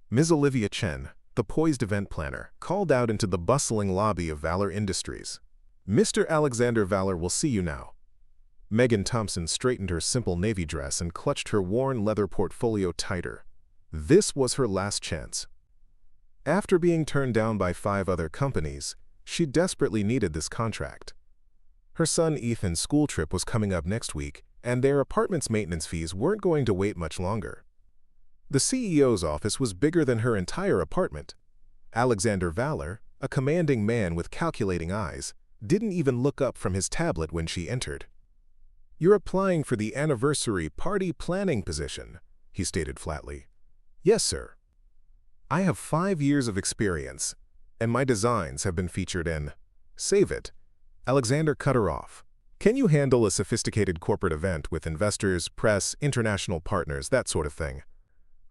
Ms. Olivia Chen, the poised event planner, called out into the bustling lobby of Valor Industries. "Mr. Alexander Valor will see you now." Megan Thompson straightened her simple navy dress and clutched her worn leather portfolio tighter. This was her last chance. After being turned down by 5 other companies, she desperately needed this contract. Her son Ethan's school trip was coming up next week, and their apartment's maintenance fees weren't going to wait much longer. The CEO's office was bigger than her entire apartment. Alexander Valor, a commanding man with calculating eyes, didn't even look up from his tablet when she entered. "You're applying for the anniversary party planning position," he stated flatly. "Yes, sir. I have 5 years of experience, and my designs have been featured in—" "Save it." Alexander cut her off. "Can you handle a sophisticated corporate event with investors, press, international partners, that sort of thing?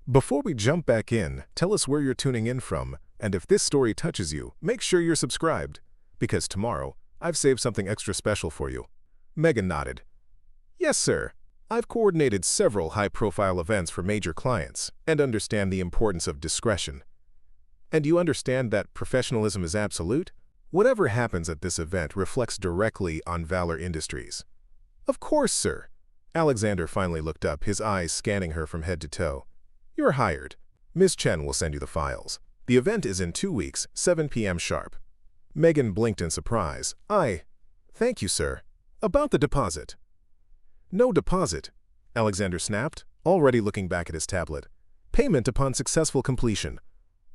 Before we jump back in, tell us where you're tuning in from, and if this story touches you, make sure you're subscribed, because tomorrow, I've saved something extra special for you." Megan nodded. "Yes, sir. I've coordinated several high-profile events for major clients and understand the importance of discretion. And you understand that professionalism is absolute? Whatever happens at this event reflects directly on Valor Industries." "Of course, sir." Alexander finally looked up, his eyes scanning her from head to toe. "You're hired. Ms. Chen will send you the files. The event is in 2 weeks, 7 p.m. sharp." Megan blinked in surprise. "Thank you, sir. About the deposit." "No deposit," Alexander snapped, already looking back at his tablet. "Payment upon successful completion."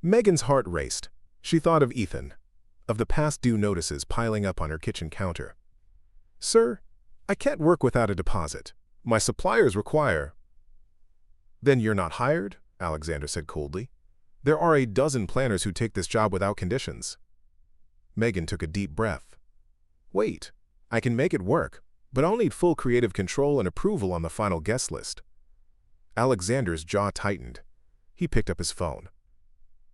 Megan's heart raced. She thought of Ethan, of the past due notices piling up on her kitchen counter. "Sir, I can't work without a deposit. My suppliers require—" "Then you're not hired?" Alexander said coldly. "There are a dozen planners who take this job without conditions." Megan took a deep breath. "Wait, I can make it work, but I'll need full creative control and approval on the final guest list." Alexander's jaw tightened. He picked up his phone.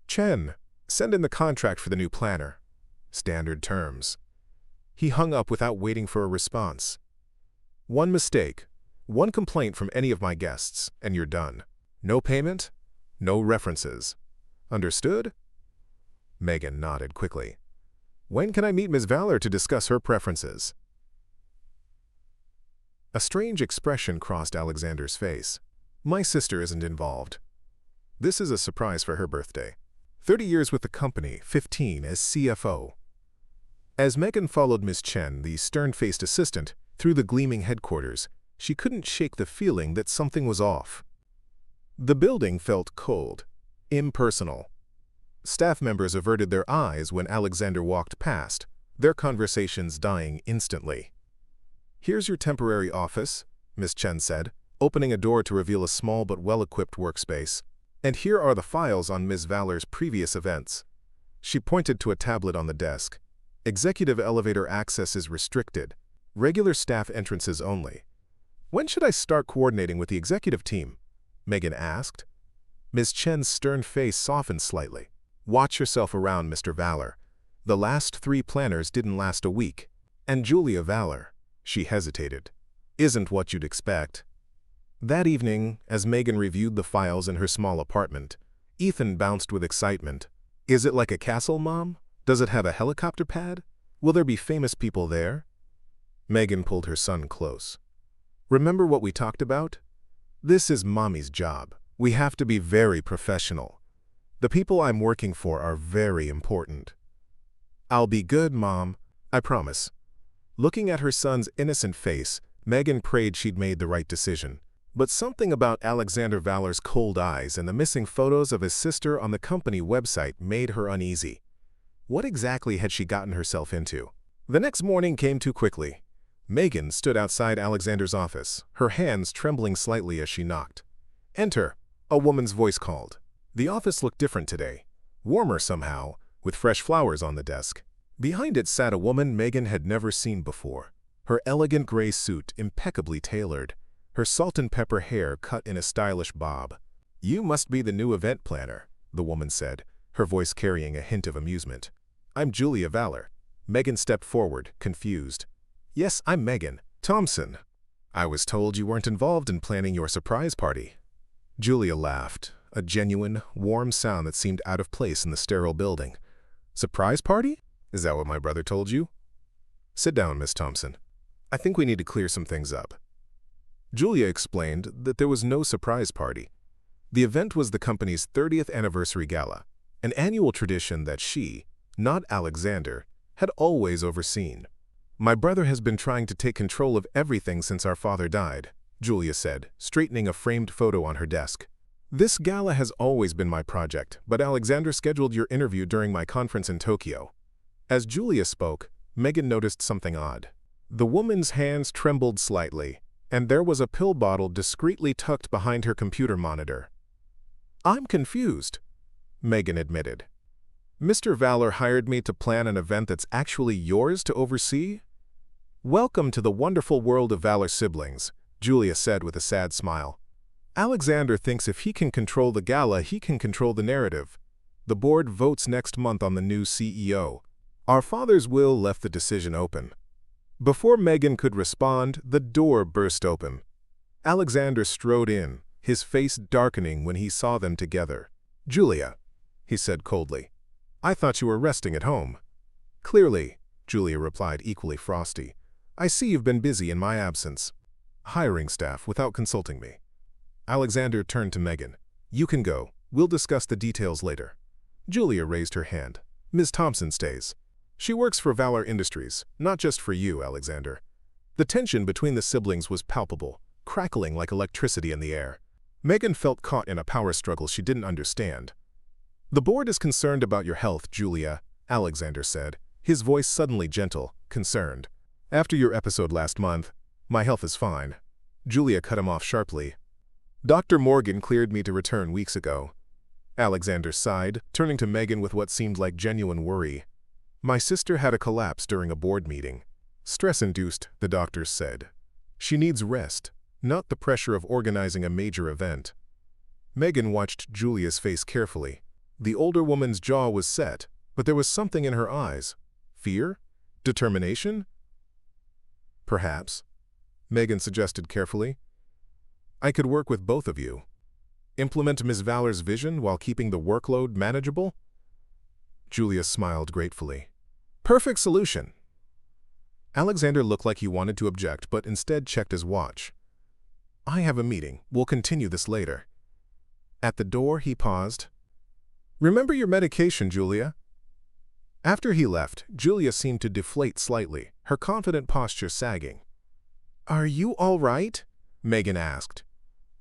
"Chen, send in the contract for the new planner. Standard terms." He hung up without waiting for a response. "One mistake, one complaint from any of my guests, and you're done. No payment, no references. Understood?" Megan nodded quickly. "When can I meet Ms. Valor to discuss her preferences?" A strange expression crossed Alexander's face. "My sister isn't involved. This is a surprise for her birthday. 30 years with the company, 15 as CFO." As Megan followed Ms. Chen, the stern-faced assistant, through the gleaming headquarters, she couldn't shake the feeling that something was off. The building felt cold, impersonal. Staff members averted their eyes when Alexander walked past, their conversations dying instantly. "Here's your temporary office," Ms. Chen said, opening a door to reveal a small but well-equipped workspace. "And here are the files on Ms. Valor's previous events." She pointed to a tablet on the desk. "Executive elevator access is restricted. Regular staff entrances only." "When should I start coordinating with the executive team?" Megan asked. Ms. Chen's stern face softened slightly. "Watch yourself around, Mr. Valor. The last 3 planners didn't last a week. And Julia Valor," she hesitated, "isn't what you'd expect." That evening, as Megan reviewed the files in her small apartment, Ethan bounced with excitement. "Is it like a castle, Mom? Does it have a helicopter pad? Will there be famous people there?" Megan pulled her son close. "Remember what we talked about? This is Mommy's job. We have to be very professional. The people I'm working for are very important." "I'll be good, Mom. I promise." Looking at her son's innocent face, Megan prayed she'd made the right decision. But something about Alexander Valor's cold eyes and the missing photos of his sister on the company website made her uneasy. What exactly had she gotten herself into? The next morning came too quickly. Megan stood outside Alexander's office, her hands trembling slightly as she knocked. "Enter," a woman's voice called. The office looked different today, warmer somehow, with fresh flowers on the desk. Behind it sat a woman Megan had never seen before, her elegant gray suit impeccably tailored, her salt and pepper hair cut in a stylish bob. "You must be the new event planner," the woman said, her voice carrying a hint of amusement. "I'm Julia Valor." Megan stepped forward, confused. "Yes, I'm Megan. Thompson. I was told you weren't involved in planning your surprise party." Julia laughed, a genuine, warm sound that seemed out of place in the sterile building. "Surprise party? Is that what my brother told you?" "Sit down, Miss Thompson. I think we need to clear some things up." Julia explained that there was no surprise party. The event was the company's 30th anniversary gala, an annual tradition that she, not Alexander, had always overseen. "My brother has been trying to take control of everything since our father died," Julia said, straightening a framed photo on her desk. "This gala has always been my project, but Alexander scheduled your interview during my conference in Tokyo." As Julia spoke, Megan noticed something odd. The woman's hands trembled slightly, and there was a pill bottle discreetly tucked behind her computer monitor. "I'm confused," Megan admitted. "Mr. Valor hired me to plan an event that's actually yours to oversee?" "Welcome to the wonderful world of Valor siblings," Julia said with a sad smile. "Alexander thinks if he can control the gala, he can control the narrative. The board votes next month on the new CEO. Our father's will left the decision open." Before Megan could respond, the door burst open. Alexander strode in, his face darkening when he saw them together. "Julia," he said coldly, "I thought you were resting at home." "Clearly," Julia replied, equally frosty. "I see you've been busy in my absence, hiring staff without consulting me." Alexander turned to Megan. "You can go. We'll discuss the details later." Julia raised her hand. "Ms. Thompson stays. She works for Valor Industries, not just for you, Alexander." The tension between the siblings was palpable, crackling like electricity in the air. Megan felt caught in a power struggle she didn't understand. "The board is concerned about your health, Julia," Alexander said, his voice suddenly gentle, concerned. "After your episode last month, my health is fine." Julia cut him off sharply. "Dr. Morgan cleared me to return weeks ago." Alexander sighed, turning to Megan with what seemed like genuine worry. "My sister had a collapse during a board meeting. Stress-induced, the doctors said. She needs rest, not the pressure of organizing a major event." Megan watched Julia's face carefully. The older woman's jaw was set, but there was something in her eyes. Fear? Determination? "Perhaps," Megan suggested carefully. "I could work with both of you. Implement Ms. Valor's vision while keeping the workload manageable?" Julia smiled gratefully. "Perfect solution." Alexander looked like he wanted to object, but instead checked his watch. "I have a meeting. We'll continue this later." At the door, he paused. "Remember your medication, Julia." After he left, Julia seemed to deflate slightly, her confident posture sagging. "Are you all right?" Megan asked.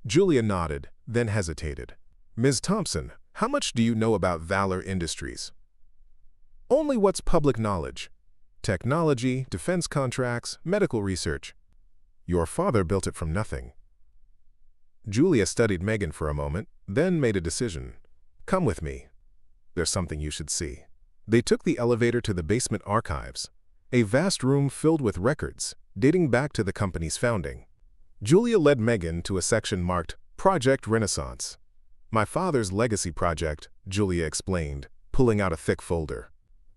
Julia nodded, then hesitated. "Ms. Thompson, how much do you know about Valor Industries?" "Only what's public knowledge. Technology, defense contracts, medical research." "Your father built it from nothing." Julia studied Megan for a moment, then made a decision. "Come with me. There's something you should see." They took the elevator to the basement archives, a vast room filled with records, dating back to the company's founding. Julia led Megan to a section marked Project Renaissance. "My father's legacy project," Julia explained, pulling out a thick folder.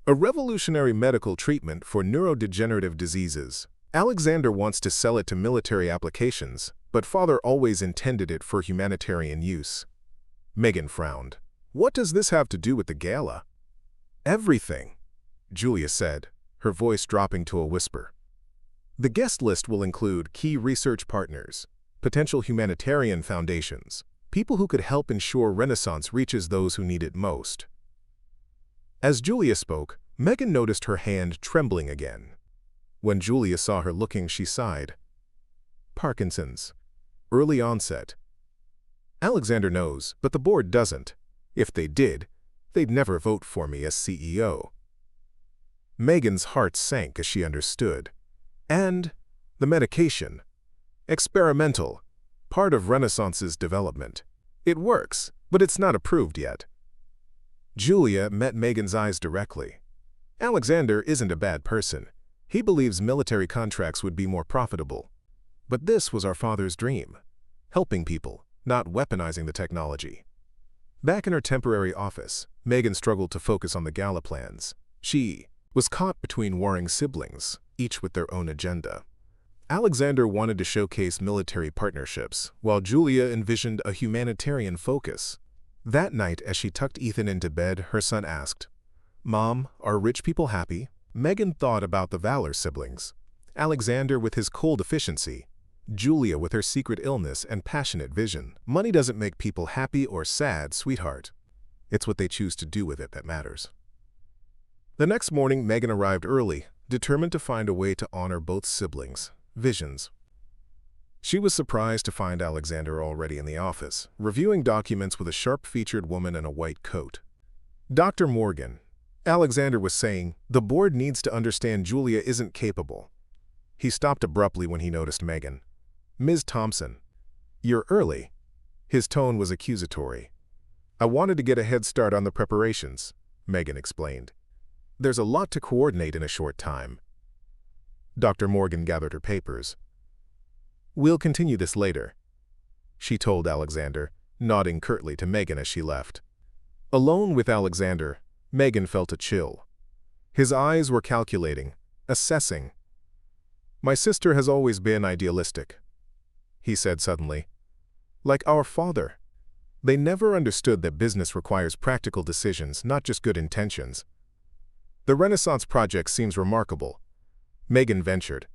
"A revolutionary medical treatment for neurodegenerative diseases. Alexander wants to sell it to military applications, but father always intended it for humanitarian use." Megan frowned. "What does this have to do with the gala?" "Everything," Julia said, her voice dropping to a whisper. "The guest list will include key research partners, potential humanitarian foundations, people who could help ensure Renaissance reaches those who need it most." As Julia spoke, Megan noticed her hand trembling again. When Julia saw her looking, she sighed. "Parkinson's. Early onset. Alexander knows, but the board doesn't. If they did, they'd never vote for me as CEO." Megan's heart sank as she understood. And the medication. Experimental. Part of Renaissance's development. It works, but it's not approved yet. Julia met Megan's eyes directly. Alexander isn't a bad person. He believes military contracts would be more profitable. But this was our father's dream. Helping people, not weaponizing the technology. Back in her temporary office, Megan struggled to focus on the gala plans. She was caught between warring siblings, each with their own agenda. Alexander wanted to showcase military partnerships, while Julia envisioned a humanitarian focus. That night, as she tucked Ethan into bed, her son asked, "Mom, are rich people happy?" Megan thought about the Valor siblings. Alexander with his cold efficiency, Julia with her secret illness and passionate vision. Money doesn't make people happy or sad, sweetheart. It's what they choose to do with it that matters. The next morning, Megan arrived early, determined to find a way to honor both siblings' visions. She was surprised to find Alexander already in the office, reviewing documents with a sharp-featured woman in a white coat. "Dr. Morgan," Alexander was saying, "the board needs to understand Julia isn't capable." He stopped abruptly when he noticed Megan. "Ms. Thompson, you're early." His tone was accusatory. "I wanted to get a head start on the preparations," Megan explained. "There's a lot to coordinate in a short time." Dr. Morgan gathered her papers. "We'll continue this later," she told Alexander, nodding curtly to Megan as she left. Alone with Alexander, Megan felt a chill. His eyes were calculating, assessing. "My sister has always been idealistic," he said suddenly. "Like our father. They never understood that business requires practical decisions, not just good intentions." "The Renaissance project seems remarkable," Megan ventured.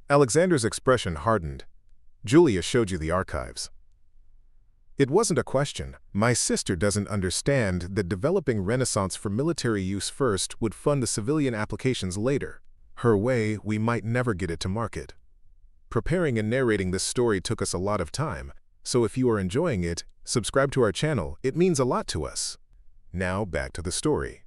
Alexander's expression hardened. "Julia showed you the archives." "It wasn't a question. My sister doesn't understand that developing Renaissance for military use first would fund the civilian applications later. Her way, we might never get it to market. Preparing and narrating this story took us a lot of time, so if you are enjoying it, subscribe to our channel. It means a lot to us." Now back to the story.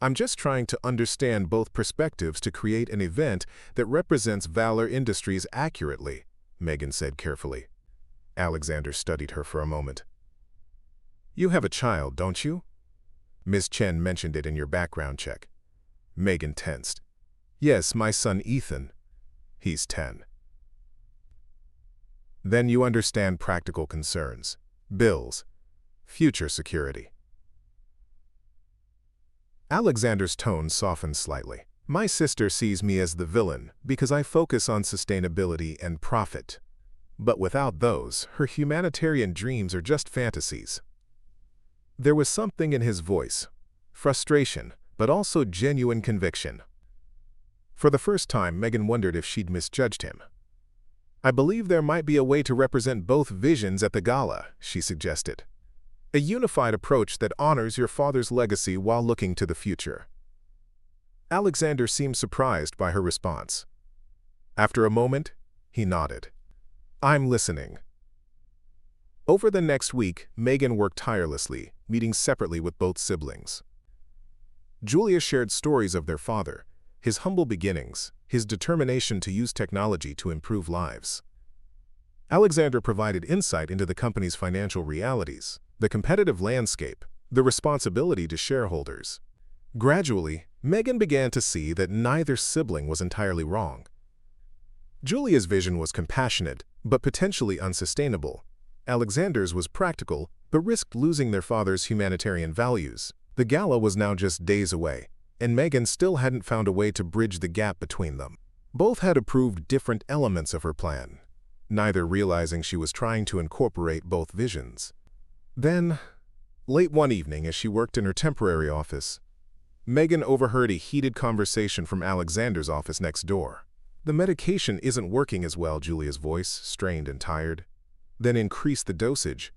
"I'm just trying to understand both perspectives to create an event that represents Valor Industries accurately," Megan said carefully. Alexander studied her for a moment. "You have a child, don't you? Ms. Chen mentioned it in your background check." Megan tensed. "Yes, my son Ethan. He's 10. "Then you understand practical concerns, bills, future security." Alexander's tone softened slightly. "My sister sees me as the villain because I focus on sustainability and profit. But without those, her humanitarian dreams are just fantasies." There was something in his voice, frustration, but also genuine conviction. For the first time, Megan wondered if she'd misjudged him. "I believe there might be a way to represent both visions at the gala," she suggested. "A unified approach that honors your father's legacy while looking to the future." Alexander seemed surprised by her response. After a moment, he nodded. "I'm listening." Over the next week, Megan worked tirelessly, meeting separately with both siblings. Julia shared stories of their father, his humble beginnings, his determination to use technology to improve lives. Alexander provided insight into the company's financial realities, the competitive landscape, the responsibility to shareholders. Gradually, Megan began to see that neither sibling was entirely wrong. Julia's vision was compassionate, but potentially unsustainable. Alexander's was practical, but risked losing their father's humanitarian values. The gala was now just days away, and Megan still hadn't found a way to bridge the gap between them. Both had approved different elements of her plan, neither realizing she was trying to incorporate both visions. Then, late one evening as she worked in her temporary office, Megan overheard a heated conversation from Alexander's office next door. "The medication isn't working as well," Julia's voice, strained and tired. "Then increase the dosage,"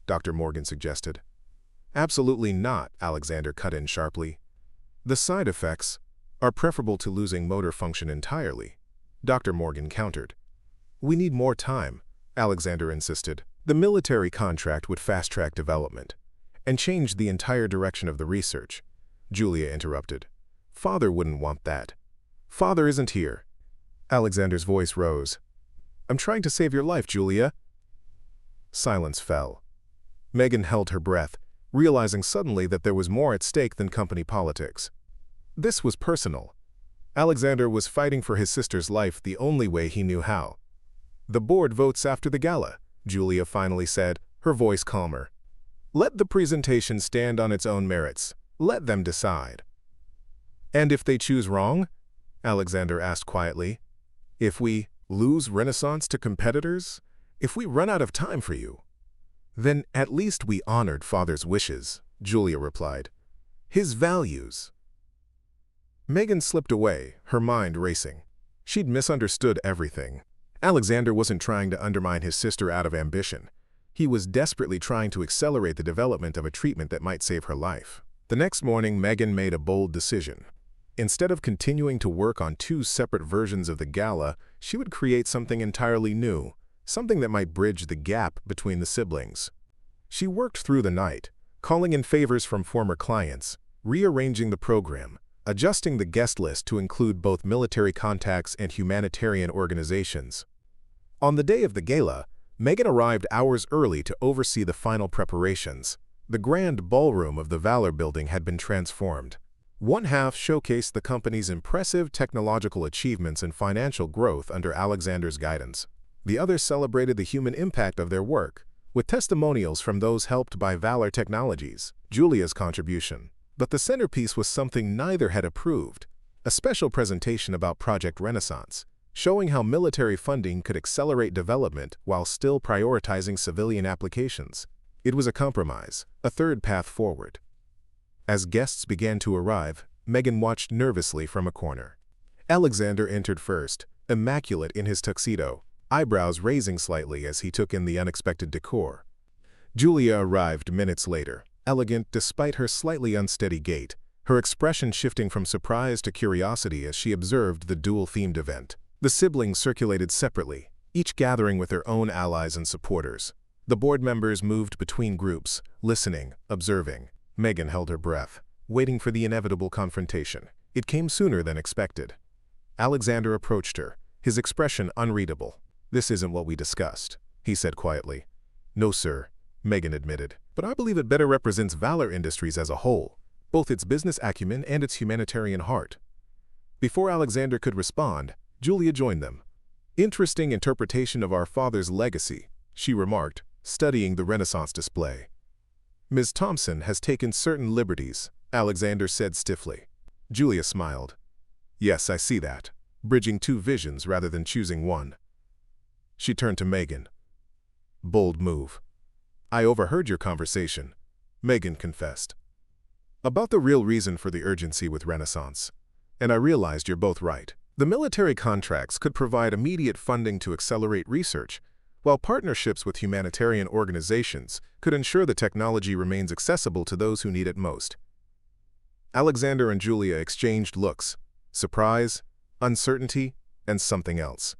Dr. Morgan suggested. "Absolutely not," Alexander cut in sharply. "The side effects are preferable to losing motor function entirely," Dr. Morgan countered. "We need more time," Alexander insisted. "The military contract would fast-track development and change the entire direction of the research," Julia interrupted. "Father wouldn't want that." "Father isn't here." Alexander's voice rose. "I'm trying to save your life, Julia." Silence fell. Megan held her breath, realizing suddenly that there was more at stake than company politics. This was personal. Alexander was fighting for his sister's life the only way he knew how. "The board votes after the gala," Julia finally said, her voice calmer. "Let the presentation stand on its own merits. Let them decide." "And if they choose wrong?" Alexander asked quietly. "If we lose Renaissance to competitors? If we run out of time for you?" Then at least we honored Father's wishes, Julia replied. His values. Megan slipped away, her mind racing. She'd misunderstood everything. Alexander wasn't trying to undermine his sister out of ambition. He was desperately trying to accelerate the development of a treatment that might save her life. The next morning, Megan made a bold decision. Instead of continuing to work on two separate versions of the gala, she would create something entirely new, something that might bridge the gap between the siblings. She worked through the night, calling in favors from former clients, rearranging the program, adjusting the guest list to include both military contacts and humanitarian organizations. On the day of the gala, Megan arrived hours early to oversee the final preparations. The grand ballroom of the Valor building had been transformed. One half showcased the company's impressive technological achievements and financial growth under Alexander's guidance. The other celebrated the human impact of their work, with testimonials from those helped by Valor Technologies, Julia's contribution. But the centerpiece was something neither had approved, a special presentation about Project Renaissance, showing how military funding could accelerate development while still prioritizing civilian applications. It was a compromise, a third path forward. As guests began to arrive, Megan watched nervously from a corner. Alexander entered first, immaculate in his tuxedo, eyebrows raising slightly as he took in the unexpected decor. Julia arrived minutes later, elegant despite her slightly unsteady gait, her expression shifting from surprise to curiosity as she observed the dual-themed event. The siblings circulated separately, each gathering with their own allies and supporters. The board members moved between groups, listening, observing. Megan held her breath, waiting for the inevitable confrontation. It came sooner than expected. Alexander approached her, his expression unreadable. "This isn't what we discussed," he said quietly. "No, sir," Megan admitted, "but I believe it better represents Valor Industries as a whole, both its business acumen and its humanitarian heart." Before Alexander could respond, Julia joined them. "Interesting interpretation of our father's legacy," she remarked, studying the Renaissance display. "Ms. Thompson has taken certain liberties," Alexander said stiffly. Julia smiled. "Yes, I see that. Bridging two visions rather than choosing one." She turned to Megan. "Bold move." "I overheard your conversation," Megan confessed, "about the real reason for the urgency with Renaissance. And I realized you're both right. The military contracts could provide immediate funding to accelerate research, while partnerships with humanitarian organizations could ensure the technology remains accessible to those who need it most." Alexander and Julia exchanged looks, surprise, uncertainty, and something else.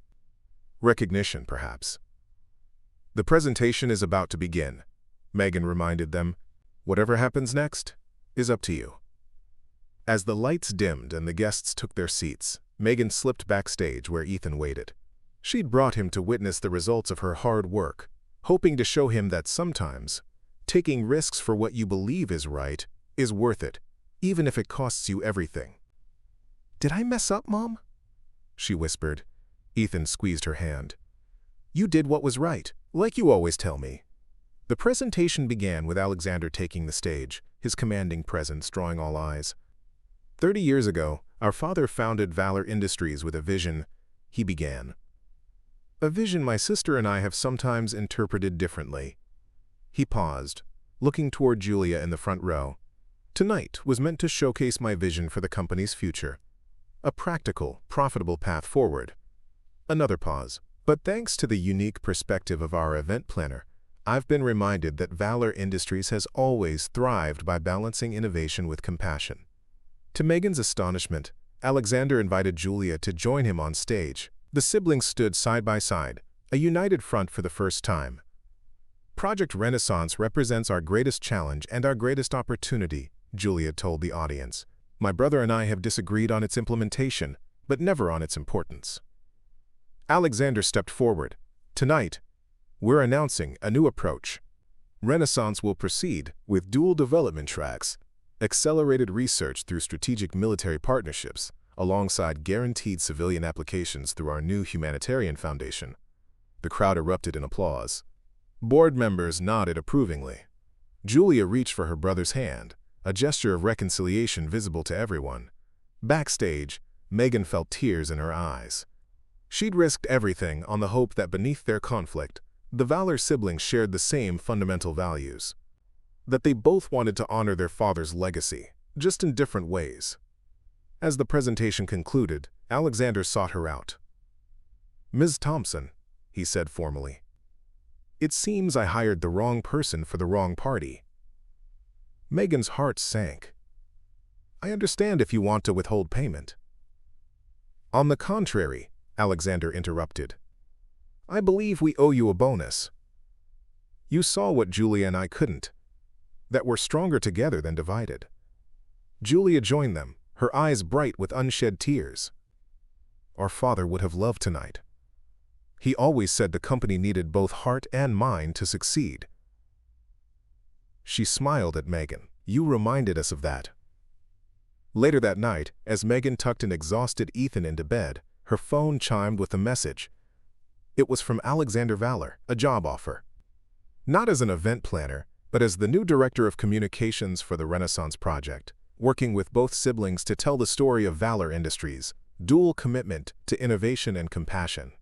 Recognition, perhaps. "The presentation is about to begin," Megan reminded them. "Whatever happens next is up to you." As the lights dimmed and the guests took their seats, Megan slipped backstage where Ethan waited. She'd brought him to witness the results of her hard work, hoping to show him that sometimes taking risks for what you believe is right is worth it, even if it costs you everything. "Did I mess up, Mom?" she whispered. Ethan squeezed her hand. "You did what was right, like you always tell me." The presentation began with Alexander taking the stage, his commanding presence drawing all eyes. 30 years ago, our father founded Valor Industries with a vision, he began. "A vision my sister and I have sometimes interpreted differently." He paused, looking toward Julia in the front row. "Tonight was meant to showcase my vision for the company's future. A practical, profitable path forward." Another pause. "But thanks to the unique perspective of our event planner, I've been reminded that Valor Industries has always thrived by balancing innovation with compassion." To Megan's astonishment, Alexander invited Julia to join him on stage. The siblings stood side by side, a united front for the first time. "Project Renaissance represents our greatest challenge and our greatest opportunity," Julia told the audience. "My brother and I have disagreed on its implementation, but never on its importance." Alexander stepped forward. "Tonight, we're announcing a new approach. Renaissance will proceed with dual development tracks, accelerated research through strategic military partnerships, alongside guaranteed civilian applications through our new humanitarian foundation." The crowd erupted in applause. Board members nodded approvingly. Julia reached for her brother's hand, a gesture of reconciliation visible to everyone. Backstage, Megan felt tears in her eyes. She'd risked everything on the hope that beneath their conflict, The Valor siblings shared the same fundamental values, that they both wanted to honor their father's legacy, just in different ways. As the presentation concluded, Alexander sought her out. "Ms. Thompson," he said formally, "it seems I hired the wrong person for the wrong party." Megan's heart sank. "I understand if you want to withhold payment." "On the contrary," Alexander interrupted, "I believe we owe you a bonus. You saw what Julia and I couldn't, that we're stronger together than divided." Julia joined them, her eyes bright with unshed tears. "Our father would have loved tonight. He always said the company needed both heart and mind to succeed." She smiled at Megan. "You reminded us of that." Later that night, as Megan tucked an exhausted Ethan into bed, her phone chimed with a message. It was from Alexander Valor, a job offer. Not as an event planner, but as the new director of communications for the Renaissance Project, working with both siblings to tell the story of Valor Industries, dual commitment to innovation and compassion.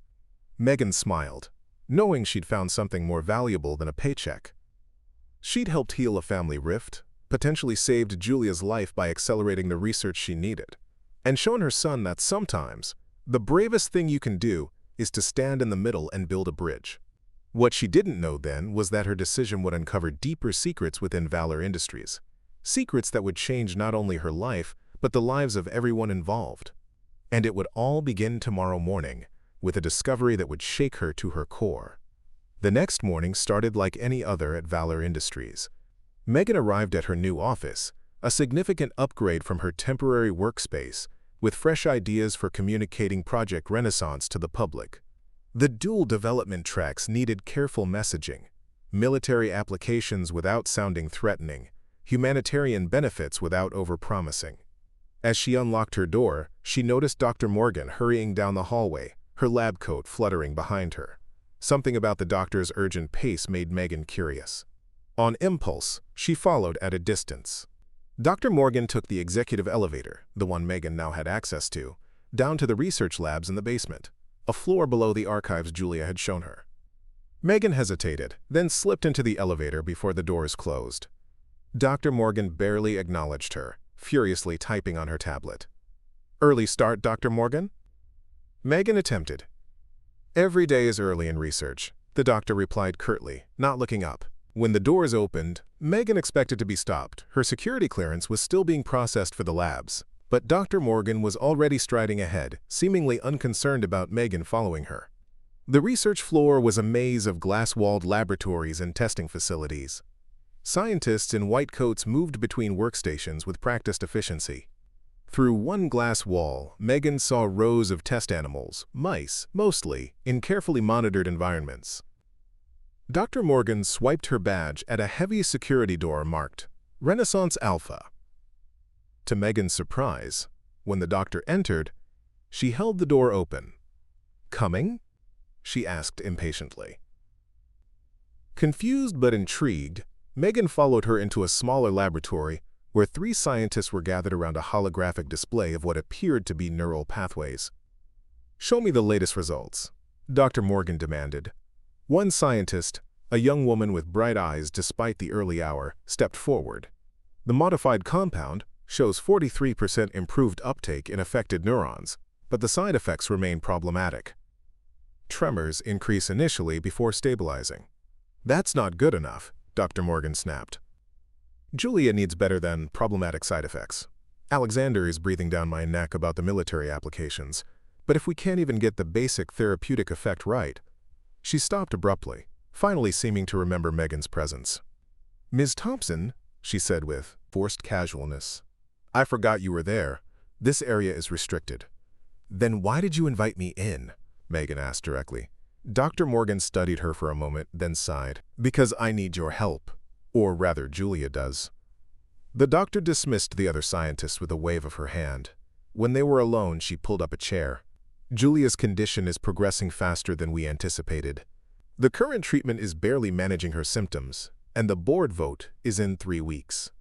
Megan smiled, knowing she'd found something more valuable than a paycheck. She'd helped heal a family rift, potentially saved Julia's life by accelerating the research she needed, and shown her son that sometimes the bravest thing you can do is to stand in the middle and build a bridge. What she didn't know then was that her decision would uncover deeper secrets within Valor Industries, secrets that would change not only her life, but the lives of everyone involved. And it would all begin tomorrow morning, with a discovery that would shake her to her core. The next morning started like any other at Valor Industries. Megan arrived at her new office, a significant upgrade from her temporary workspace, with fresh ideas for communicating Project Renaissance to the public. The dual development tracks needed careful messaging, military applications without sounding threatening, humanitarian benefits without overpromising. As she unlocked her door, she noticed Dr. Morgan hurrying down the hallway, her lab coat fluttering behind her. Something about the doctor's urgent pace made Megan curious. On impulse, she followed at a distance. Dr. Morgan took the executive elevator, the one Megan now had access to, down to the research labs in the basement, a floor below the archives Julia had shown her. Megan hesitated, then slipped into the elevator before the doors closed. Dr. Morgan barely acknowledged her, furiously typing on her tablet. "Early start, Dr. Morgan?" Megan attempted. "Every day is early in research," the doctor replied curtly, not looking up. When the doors opened, Megan expected to be stopped. Her security clearance was still being processed for the labs, but Dr. Morgan was already striding ahead, seemingly unconcerned about Megan following her. The research floor was a maze of glass-walled laboratories and testing facilities. Scientists in white coats moved between workstations with practiced efficiency. Through one glass wall, Megan saw rows of test animals, mice, mostly, in carefully monitored environments. Dr. Morgan swiped her badge at a heavy security door marked Renaissance Alpha. To Megan's surprise, when the doctor entered, she held the door open. "Coming?" she asked impatiently. Confused but intrigued, Megan followed her into a smaller laboratory where 3 scientists were gathered around a holographic display of what appeared to be neural pathways. "Show me the latest results," Dr. Morgan demanded. One scientist, a young woman with bright eyes despite the early hour, stepped forward. "The modified compound shows 43% improved uptake in affected neurons, but the side effects remain problematic. Tremors increase initially before stabilizing." "That's not good enough," Dr. Morgan snapped. "Julia needs better than problematic side effects. Alexander is breathing down my neck about the military applications, but if we can't even get the basic therapeutic effect right..." She stopped abruptly, finally seeming to remember Megan's presence. "Ms. Thompson," she said with forced casualness, "I forgot you were there. This area is restricted." "Then why did you invite me in?" Megan asked directly. Dr. Morgan studied her for a moment, then sighed. "Because I need your help. Or rather, Julia does." The doctor dismissed the other scientists with a wave of her hand. When they were alone, she pulled up a chair. "Julia's condition is progressing faster than we anticipated. The current treatment is barely managing her symptoms, and the board vote is in 3 weeks."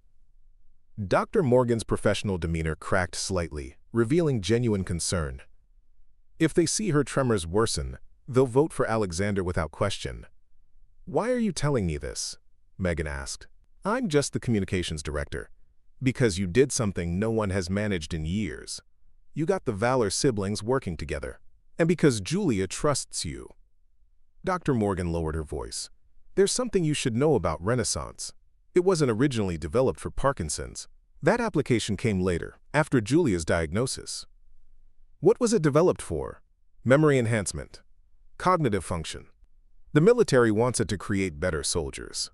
Dr. Morgan's professional demeanor cracked slightly, revealing genuine concern. "If they see her tremors worsen, they'll vote for Alexander without question." Why are you telling me this? Megan asked. I'm just the communications director. Because you did something no one has managed in years. You got the Valor siblings working together. And because Julia trusts you. Dr. Morgan lowered her voice. There's something you should know about Renaissance. It wasn't originally developed for Parkinson's. That application came later, after Julia's diagnosis. What was it developed for? Memory enhancement. Cognitive function. The military wants it to create better soldiers.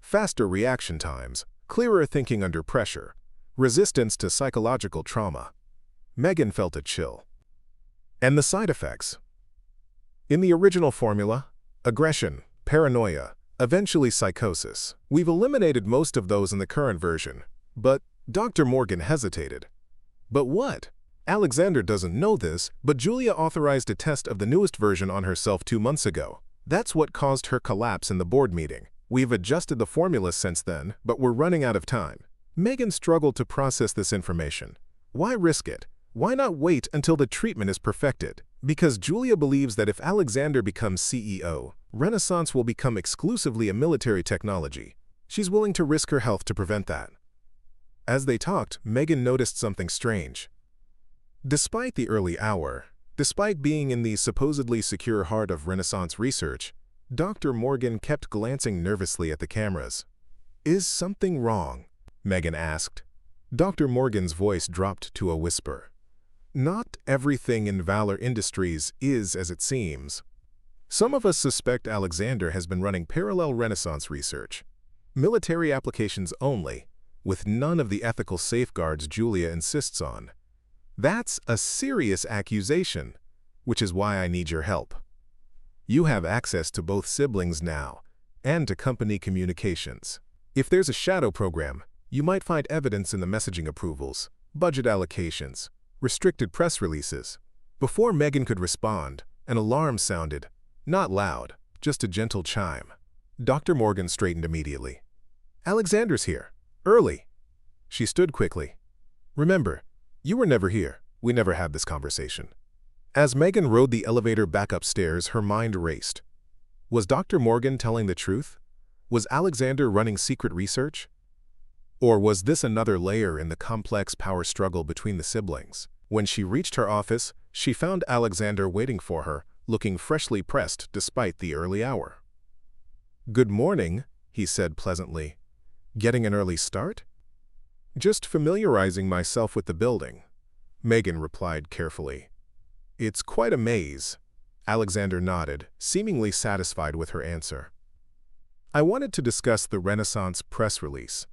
Faster reaction times, clearer thinking under pressure, resistance to psychological trauma. Megan felt a chill. And the side effects? In the original formula, aggression, paranoia, eventually psychosis. We've eliminated most of those in the current version, but Dr. Morgan hesitated. But what? Alexander doesn't know this, but Julia authorized a test of the newest version on herself 2 months ago. That's what caused her collapse in the board meeting. We've adjusted the formula since then, but we're running out of time. Megan struggled to process this information. Why risk it? Why not wait until the treatment is perfected? Because Julia believes that if Alexander becomes CEO, Renaissance will become exclusively a military technology. She's willing to risk her health to prevent that. As they talked, Megan noticed something strange. Despite the early hour, despite being in the supposedly secure heart of Renaissance research, Dr. Morgan kept glancing nervously at the cameras. Is something wrong? Megan asked. Dr. Morgan's voice dropped to a whisper. Not everything in Valor Industries is as it seems. Some of us suspect Alexander has been running parallel Renaissance research. Military applications only, with none of the ethical safeguards Julia insists on. That's a serious accusation, which is why I need your help. You have access to both siblings now, and to company communications. If there's a shadow program, you might find evidence in the messaging approvals, budget allocations, restricted press releases. Before Megan could respond, an alarm sounded, not loud, just a gentle chime. Dr. Morgan straightened immediately. Alexander's here, early. She stood quickly. Remember, you were never here. We never had this conversation. As Megan rode the elevator back upstairs, her mind raced. Was Dr. Morgan telling the truth? Was Alexander running secret research? Or was this another layer in the complex power struggle between the siblings? When she reached her office, she found Alexander waiting for her, looking freshly pressed despite the early hour. Good morning, he said pleasantly. Getting an early start? Just familiarizing myself with the building, Megan replied carefully. It's quite a maze. Alexander nodded, seemingly satisfied with her answer. I wanted to discuss the Renaissance press release.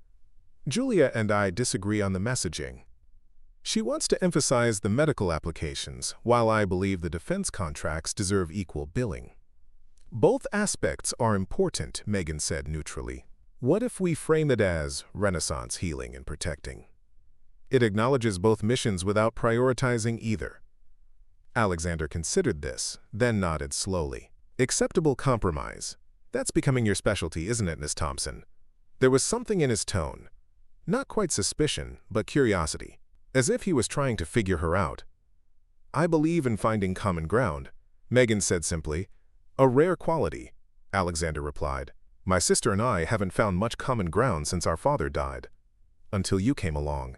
Julia and I disagree on the messaging. She wants to emphasize the medical applications, while I believe the defense contracts deserve equal billing. Both aspects are important, Megan said neutrally. What if we frame it as Renaissance healing and protecting? It acknowledges both missions without prioritizing either. Alexander considered this, then nodded slowly. Acceptable compromise. That's becoming your specialty, isn't it, Miss Thompson? There was something in his tone. Not quite suspicion, but curiosity, as if he was trying to figure her out. I believe in finding common ground, Megan said simply. A rare quality, Alexander replied. My sister and I haven't found much common ground since our father died. Until you came along.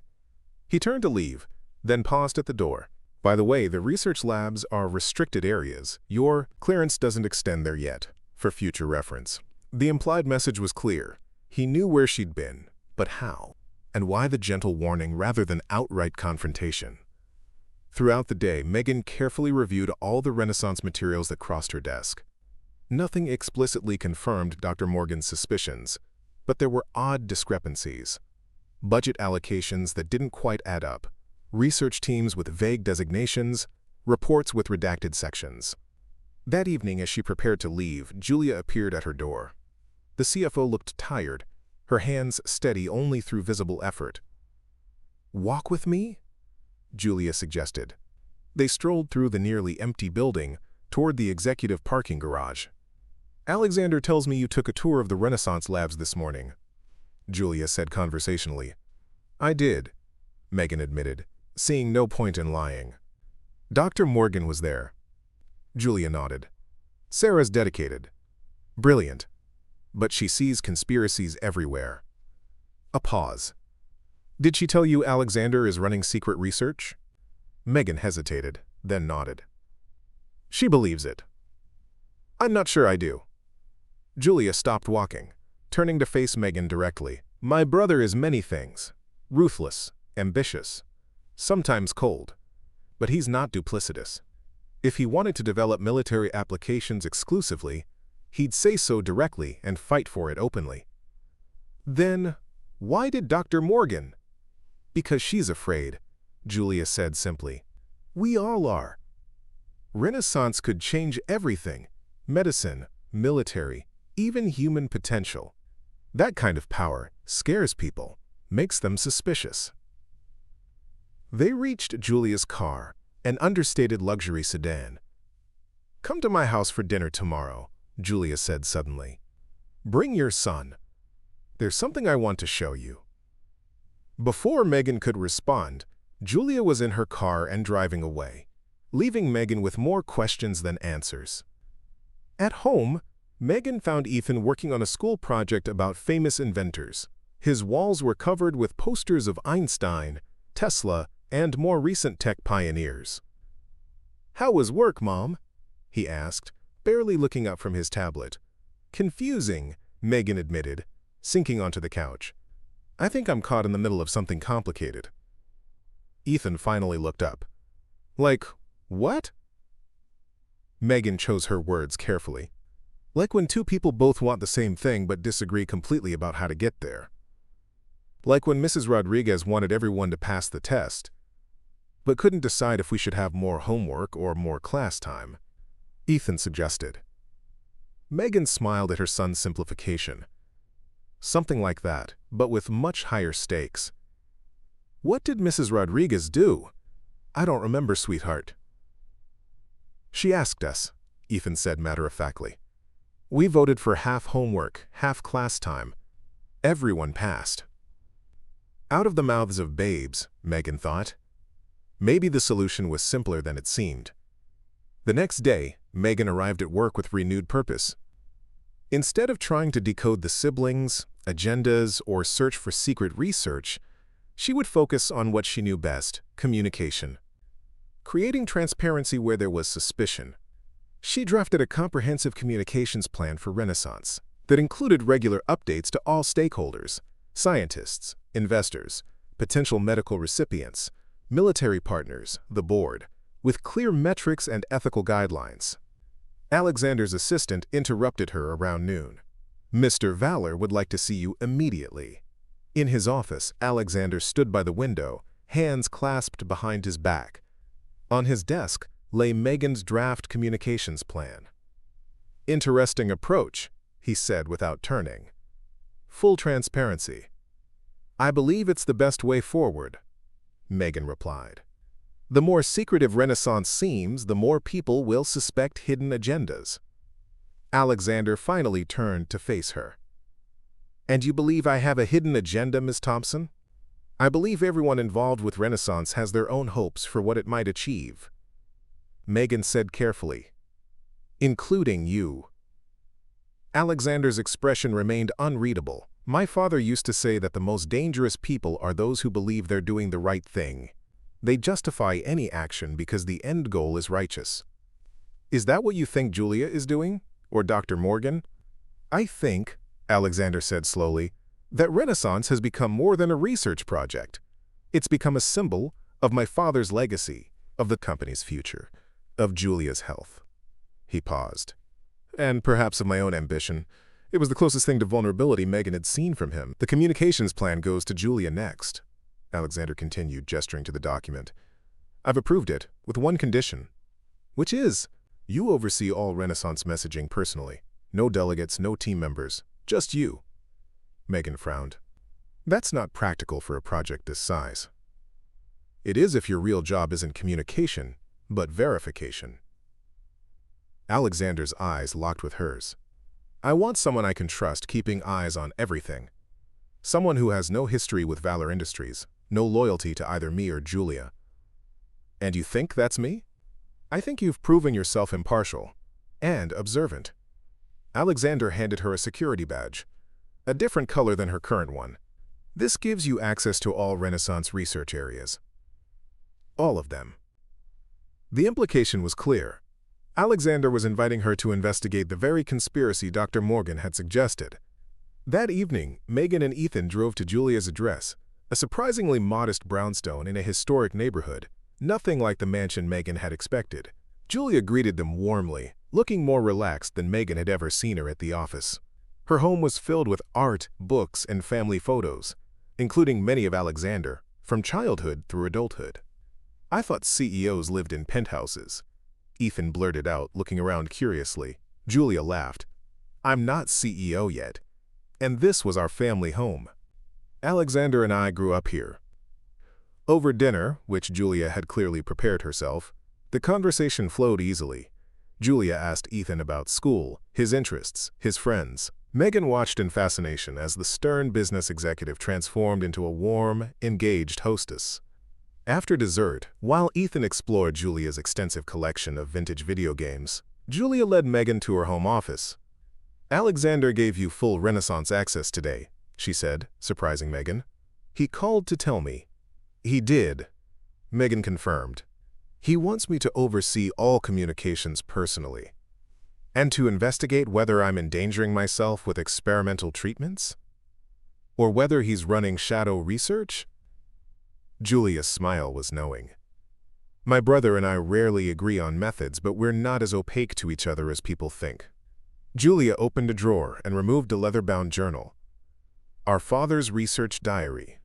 He turned to leave, then paused at the door. By the way, the research labs are restricted areas. Your clearance doesn't extend there yet, for future reference. The implied message was clear. He knew where she'd been, but how? And why the gentle warning rather than outright confrontation? Throughout the day, Megan carefully reviewed all the Renaissance materials that crossed her desk. Nothing explicitly confirmed Dr. Morgan's suspicions, but there were odd discrepancies. Budget allocations that didn't quite add up, research teams with vague designations, reports with redacted sections. That evening, as she prepared to leave, Julia appeared at her door. The CFO looked tired, her hands steady only through visible effort. Walk with me? Julia suggested. They strolled through the nearly empty building toward the executive parking garage. Alexander tells me you took a tour of the Renaissance labs this morning, Julia said conversationally. I did, Megan admitted, seeing no point in lying. Dr. Morgan was there. Julia nodded. Sarah's dedicated. Brilliant. but she sees conspiracies everywhere. A pause. Did she tell you Alexander is running secret research? Megan hesitated, then nodded. She believes it. I'm not sure I do. Julia stopped walking, turning to face Megan directly. My brother is many things. Ruthless, ambitious, sometimes cold. But he's not duplicitous. If he wanted to develop military applications exclusively, he'd say so directly and fight for it openly. Then, why did Dr. Morgan? Because she's afraid, Julia said simply. We all are. Renaissance could change everything. Medicine, military, even human potential. That kind of power scares people, makes them suspicious. They reached Julia's car, an understated luxury sedan. Come to my house for dinner tomorrow, Julia said suddenly. Bring your son. There's something I want to show you. Before Megan could respond, Julia was in her car and driving away, leaving Megan with more questions than answers. At home, Megan found Ethan working on a school project about famous inventors. His walls were covered with posters of Einstein, Tesla, and more recent tech pioneers. How was work, Mom? He asked, barely looking up from his tablet. Confusing, Megan admitted, sinking onto the couch. I think I'm caught in the middle of something complicated. Ethan finally looked up. Like, what? Megan chose her words carefully. Like when two people both want the same thing but disagree completely about how to get there. Like when Mrs. Rodriguez wanted everyone to pass the test, but couldn't decide if we should have more homework or more class time, Ethan suggested. Megan smiled at her son's simplification. Something like that, but with much higher stakes. What did Mrs. Rodriguez do? I don't remember, sweetheart. She asked us, Ethan said matter-of-factly. We voted for half homework, half class time. Everyone passed. Out of the mouths of babes, Megan thought. Maybe the solution was simpler than it seemed. The next day, Megan arrived at work with renewed purpose. Instead of trying to decode the siblings, agendas, or search for secret research, she would focus on what she knew best, communication. Creating transparency where there was suspicion. She drafted a comprehensive communications plan for Renaissance that included regular updates to all stakeholders, scientists, investors, potential medical recipients, military partners, the board, with clear metrics and ethical guidelines. Alexander's assistant interrupted her around noon. Mr. Valor would like to see you immediately. In his office, Alexander stood by the window, hands clasped behind his back. On his desk lay Megan's draft communications plan. Interesting approach, he said without turning. Full transparency. I believe it's the best way forward, Megan replied. The more secretive Renaissance seems, the more people will suspect hidden agendas. Alexander finally turned to face her. And you believe I have a hidden agenda, Ms. Thompson? I believe everyone involved with Renaissance has their own hopes for what it might achieve. Megan said carefully, including you. Alexander's expression remained unreadable. My father used to say that the most dangerous people are those who believe they're doing the right thing. They justify any action because the end goal is righteous. Is that what you think Julia is doing? Or Dr. Morgan? I think, Alexander said slowly, that Renaissance has become more than a research project. It's become a symbol of my father's legacy, of the company's future, of Julia's health. He paused. And perhaps of my own ambition. It was the closest thing to vulnerability Megan had seen from him. The communications plan goes to Julia next, Alexander continued, gesturing to the document. I've approved it, with one condition. Which is, you oversee all Renaissance messaging personally. No delegates, no team members, just you. Megan frowned. That's not practical for a project this size. It is if your real job isn't communication, but verification. Alexander's eyes locked with hers. I want someone I can trust keeping eyes on everything. Someone who has no history with Valor Industries, no loyalty to either me or Julia. And you think that's me? I think you've proven yourself impartial and observant. Alexander handed her a security badge, a different color than her current one. This gives you access to all Renaissance research areas. All of them. The implication was clear. Alexander was inviting her to investigate the very conspiracy Dr. Morgan had suggested. That evening, Megan and Ethan drove to Julia's address, a surprisingly modest brownstone in a historic neighborhood, nothing like the mansion Megan had expected. Julia greeted them warmly, looking more relaxed than Megan had ever seen her at the office. Her home was filled with art, books, and family photos, including many of Alexander, from childhood through adulthood. "I thought CEOs lived in penthouses," Ethan blurted out, looking around curiously. Julia laughed. "I'm not CEO yet, and this was our family home. Alexander and I grew up here." Over dinner, which Julia had clearly prepared herself, the conversation flowed easily. Julia asked Ethan about school, his interests, his friends. Megan watched in fascination as the stern business executive transformed into a warm, engaged hostess. After dessert, while Ethan explored Julia's extensive collection of vintage video games, Julia led Megan to her home office. "Alexander gave you full Renaissance access today," she said, surprising Megan. "He called to tell me." "He did," Megan confirmed. "He wants me to oversee all communications personally, and to investigate whether I'm endangering myself with experimental treatments, or whether he's running shadow research." Julia's smile was knowing. "My brother and I rarely agree on methods, but we're not as opaque to each other as people think." Julia opened a drawer and removed a leather-bound journal. "Our father's research diary.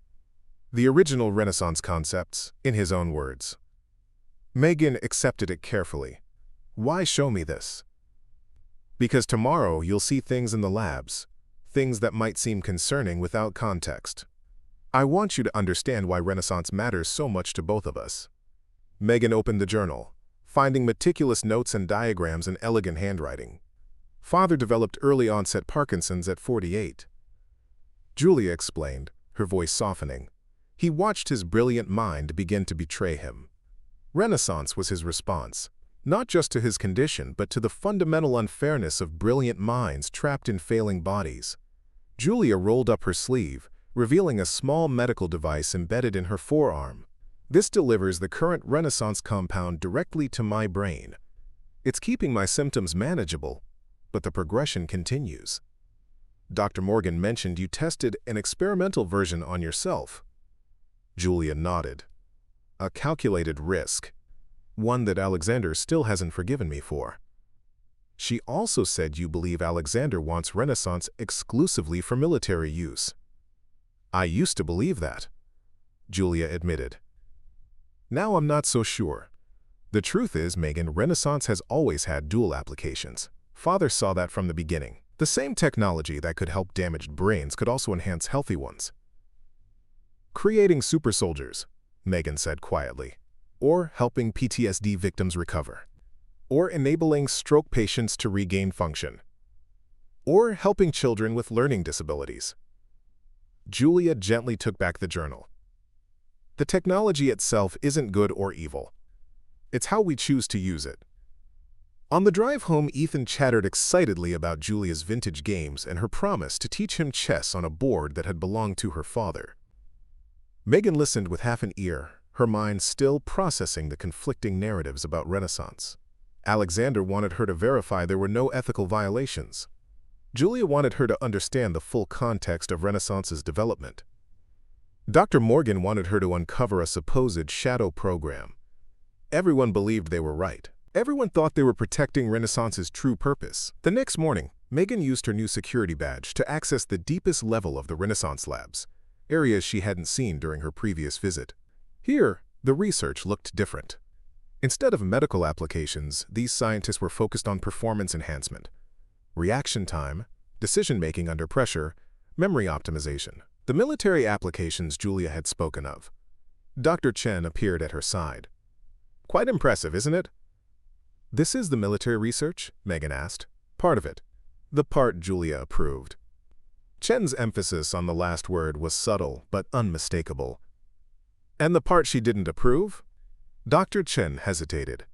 The original Renaissance concepts, in his own words." Megan accepted it carefully. "Why show me this?" "Because tomorrow you'll see things in the labs, things that might seem concerning without context. I want you to understand why Renaissance matters so much to both of us." Megan opened the journal, finding meticulous notes and diagrams in elegant handwriting. "Father developed early-onset Parkinson's at 48. Julia explained, her voice softening. "He watched his brilliant mind begin to betray him. Renaissance was his response, not just to his condition, but to the fundamental unfairness of brilliant minds trapped in failing bodies." Julia rolled up her sleeve, revealing a small medical device embedded in her forearm. "This delivers the current Renaissance compound directly to my brain. It's keeping my symptoms manageable, but the progression continues." "Dr. Morgan mentioned you tested an experimental version on yourself." Julia nodded. "A calculated risk, one that Alexander still hasn't forgiven me for." "She also said you believe Alexander wants Renaissance exclusively for military use." "I used to believe that," Julia admitted. "Now I'm not so sure. The truth is, Megan, Renaissance has always had dual applications. Father saw that from the beginning. The same technology that could help damaged brains could also enhance healthy ones. Creating super soldiers," Megan said quietly, "or helping PTSD victims recover, or enabling stroke patients to regain function, or helping children with learning disabilities." Julia gently took back the journal. "The technology itself isn't good or evil. It's how we choose to use it." On the drive home, Ethan chattered excitedly about Julia's vintage games and her promise to teach him chess on a board that had belonged to her father. Megan listened with half an ear, her mind still processing the conflicting narratives about Renaissance. Alexander wanted her to verify there were no ethical violations. Julia wanted her to understand the full context of Renaissance's development. Dr. Morgan wanted her to uncover a supposed shadow program. Everyone believed they were right. Everyone thought they were protecting Renaissance's true purpose. The next morning, Megan used her new security badge to access the deepest level of the Renaissance labs, areas she hadn't seen during her previous visit. Here, the research looked different. Instead of medical applications, these scientists were focused on performance enhancement, reaction time, decision-making under pressure, memory optimization. The military applications Julia had spoken of. Dr. Chen appeared at her side. "Quite impressive, isn't it?" "This is the military research?" Megan asked. "Part of it." The part Julia approved. Chen's emphasis on the last word was subtle but unmistakable. "And the part she didn't approve?" Dr. Chen hesitated,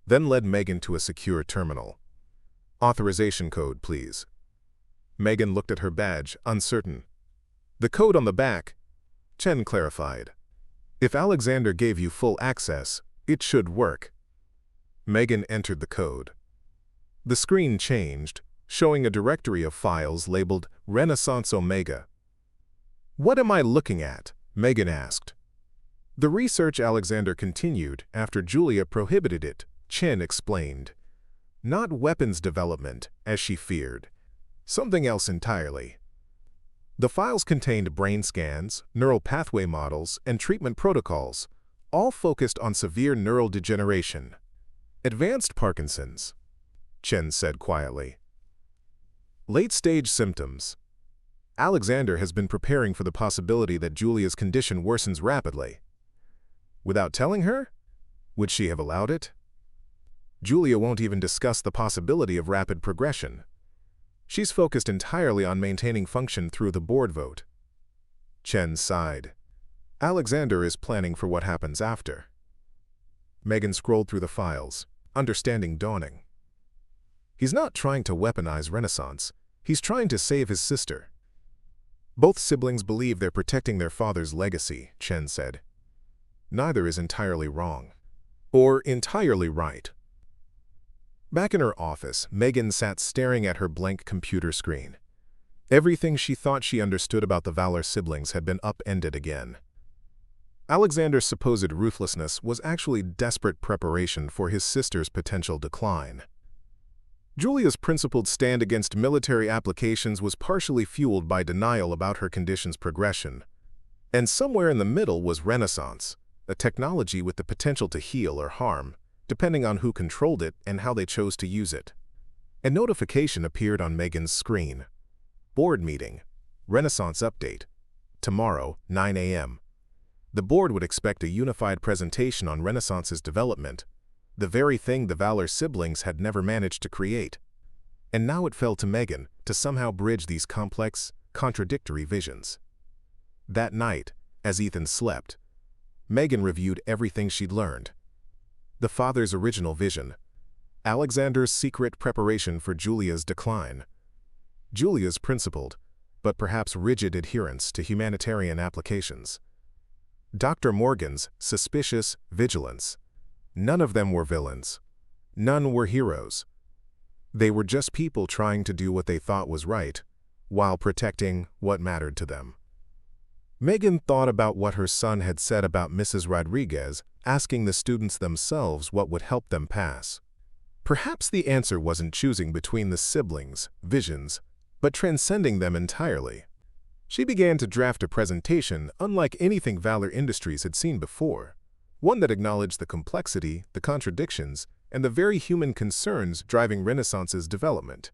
then led Megan to a secure terminal. Authorization code, please. Megan looked at her badge, uncertain. The code on the back, Chen clarified. If Alexander gave you full access, it should work. Megan entered the code. The screen changed, showing a directory of files labeled Renaissance Omega. What am I looking at? Megan asked. The research Alexander continued after Julia prohibited it, Chen explained. Not weapons development, as she feared. Something else entirely. The files contained brain scans, neural pathway models, and treatment protocols, all focused on severe neural degeneration. Advanced Parkinson's, Chen said quietly. Late-stage symptoms. Alexander has been preparing for the possibility that Julia's condition worsens rapidly. Without telling her? Would she have allowed it? Julia won't even discuss the possibility of rapid progression. She's focused entirely on maintaining function through the board vote. Chen sighed. Alexander is planning for what happens after. Megan scrolled through the files, understanding dawning. He's not trying to weaponize Renaissance. He's trying to save his sister. Both siblings believe they're protecting their father's legacy, Chen said. Neither is entirely wrong. Or entirely right. Back in her office, Megan sat staring at her blank computer screen. Everything she thought she understood about the Valor siblings had been upended again. Alexander's supposed ruthlessness was actually desperate preparation for his sister's potential decline. Julia's principled stand against military applications was partially fueled by denial about her condition's progression. And somewhere in the middle was Renaissance, a technology with the potential to heal or harm, depending on who controlled it and how they chose to use it. A notification appeared on Megan's screen. Board meeting. Renaissance update. Tomorrow, 9 a.m. The board would expect a unified presentation on Renaissance's development, the very thing the Valor siblings had never managed to create. And now it fell to Megan to somehow bridge these complex, contradictory visions. That night, as Ethan slept, Megan reviewed everything she'd learned. The father's original vision. Alexander's secret preparation for Julia's decline. Julia's principled, but perhaps rigid adherence to humanitarian applications. Dr. Morgan's suspicious vigilance. None of them were villains. None were heroes. They were just people trying to do what they thought was right, while protecting what mattered to them. Megan thought about what her son had said about Mrs. Rodriguez, asking the students themselves what would help them pass. Perhaps the answer wasn't choosing between the siblings' visions, but transcending them entirely. She began to draft a presentation unlike anything Valor Industries had seen before, one that acknowledged the complexity, the contradictions, and the very human concerns driving Renaissance's development.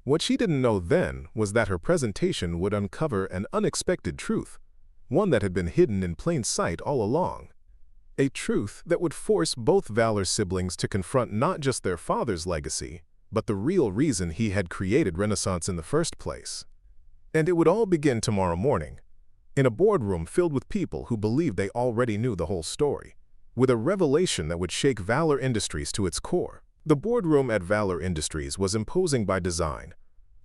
What she didn't know then was that her presentation would uncover an unexpected truth, one that had been hidden in plain sight all along. A truth that would force both Valor siblings to confront not just their father's legacy, but the real reason he had created Renaissance in the first place. And it would all begin tomorrow morning, in a boardroom filled with people who believed they already knew the whole story, with a revelation that would shake Valor Industries to its core. The boardroom at Valor Industries was imposing by design,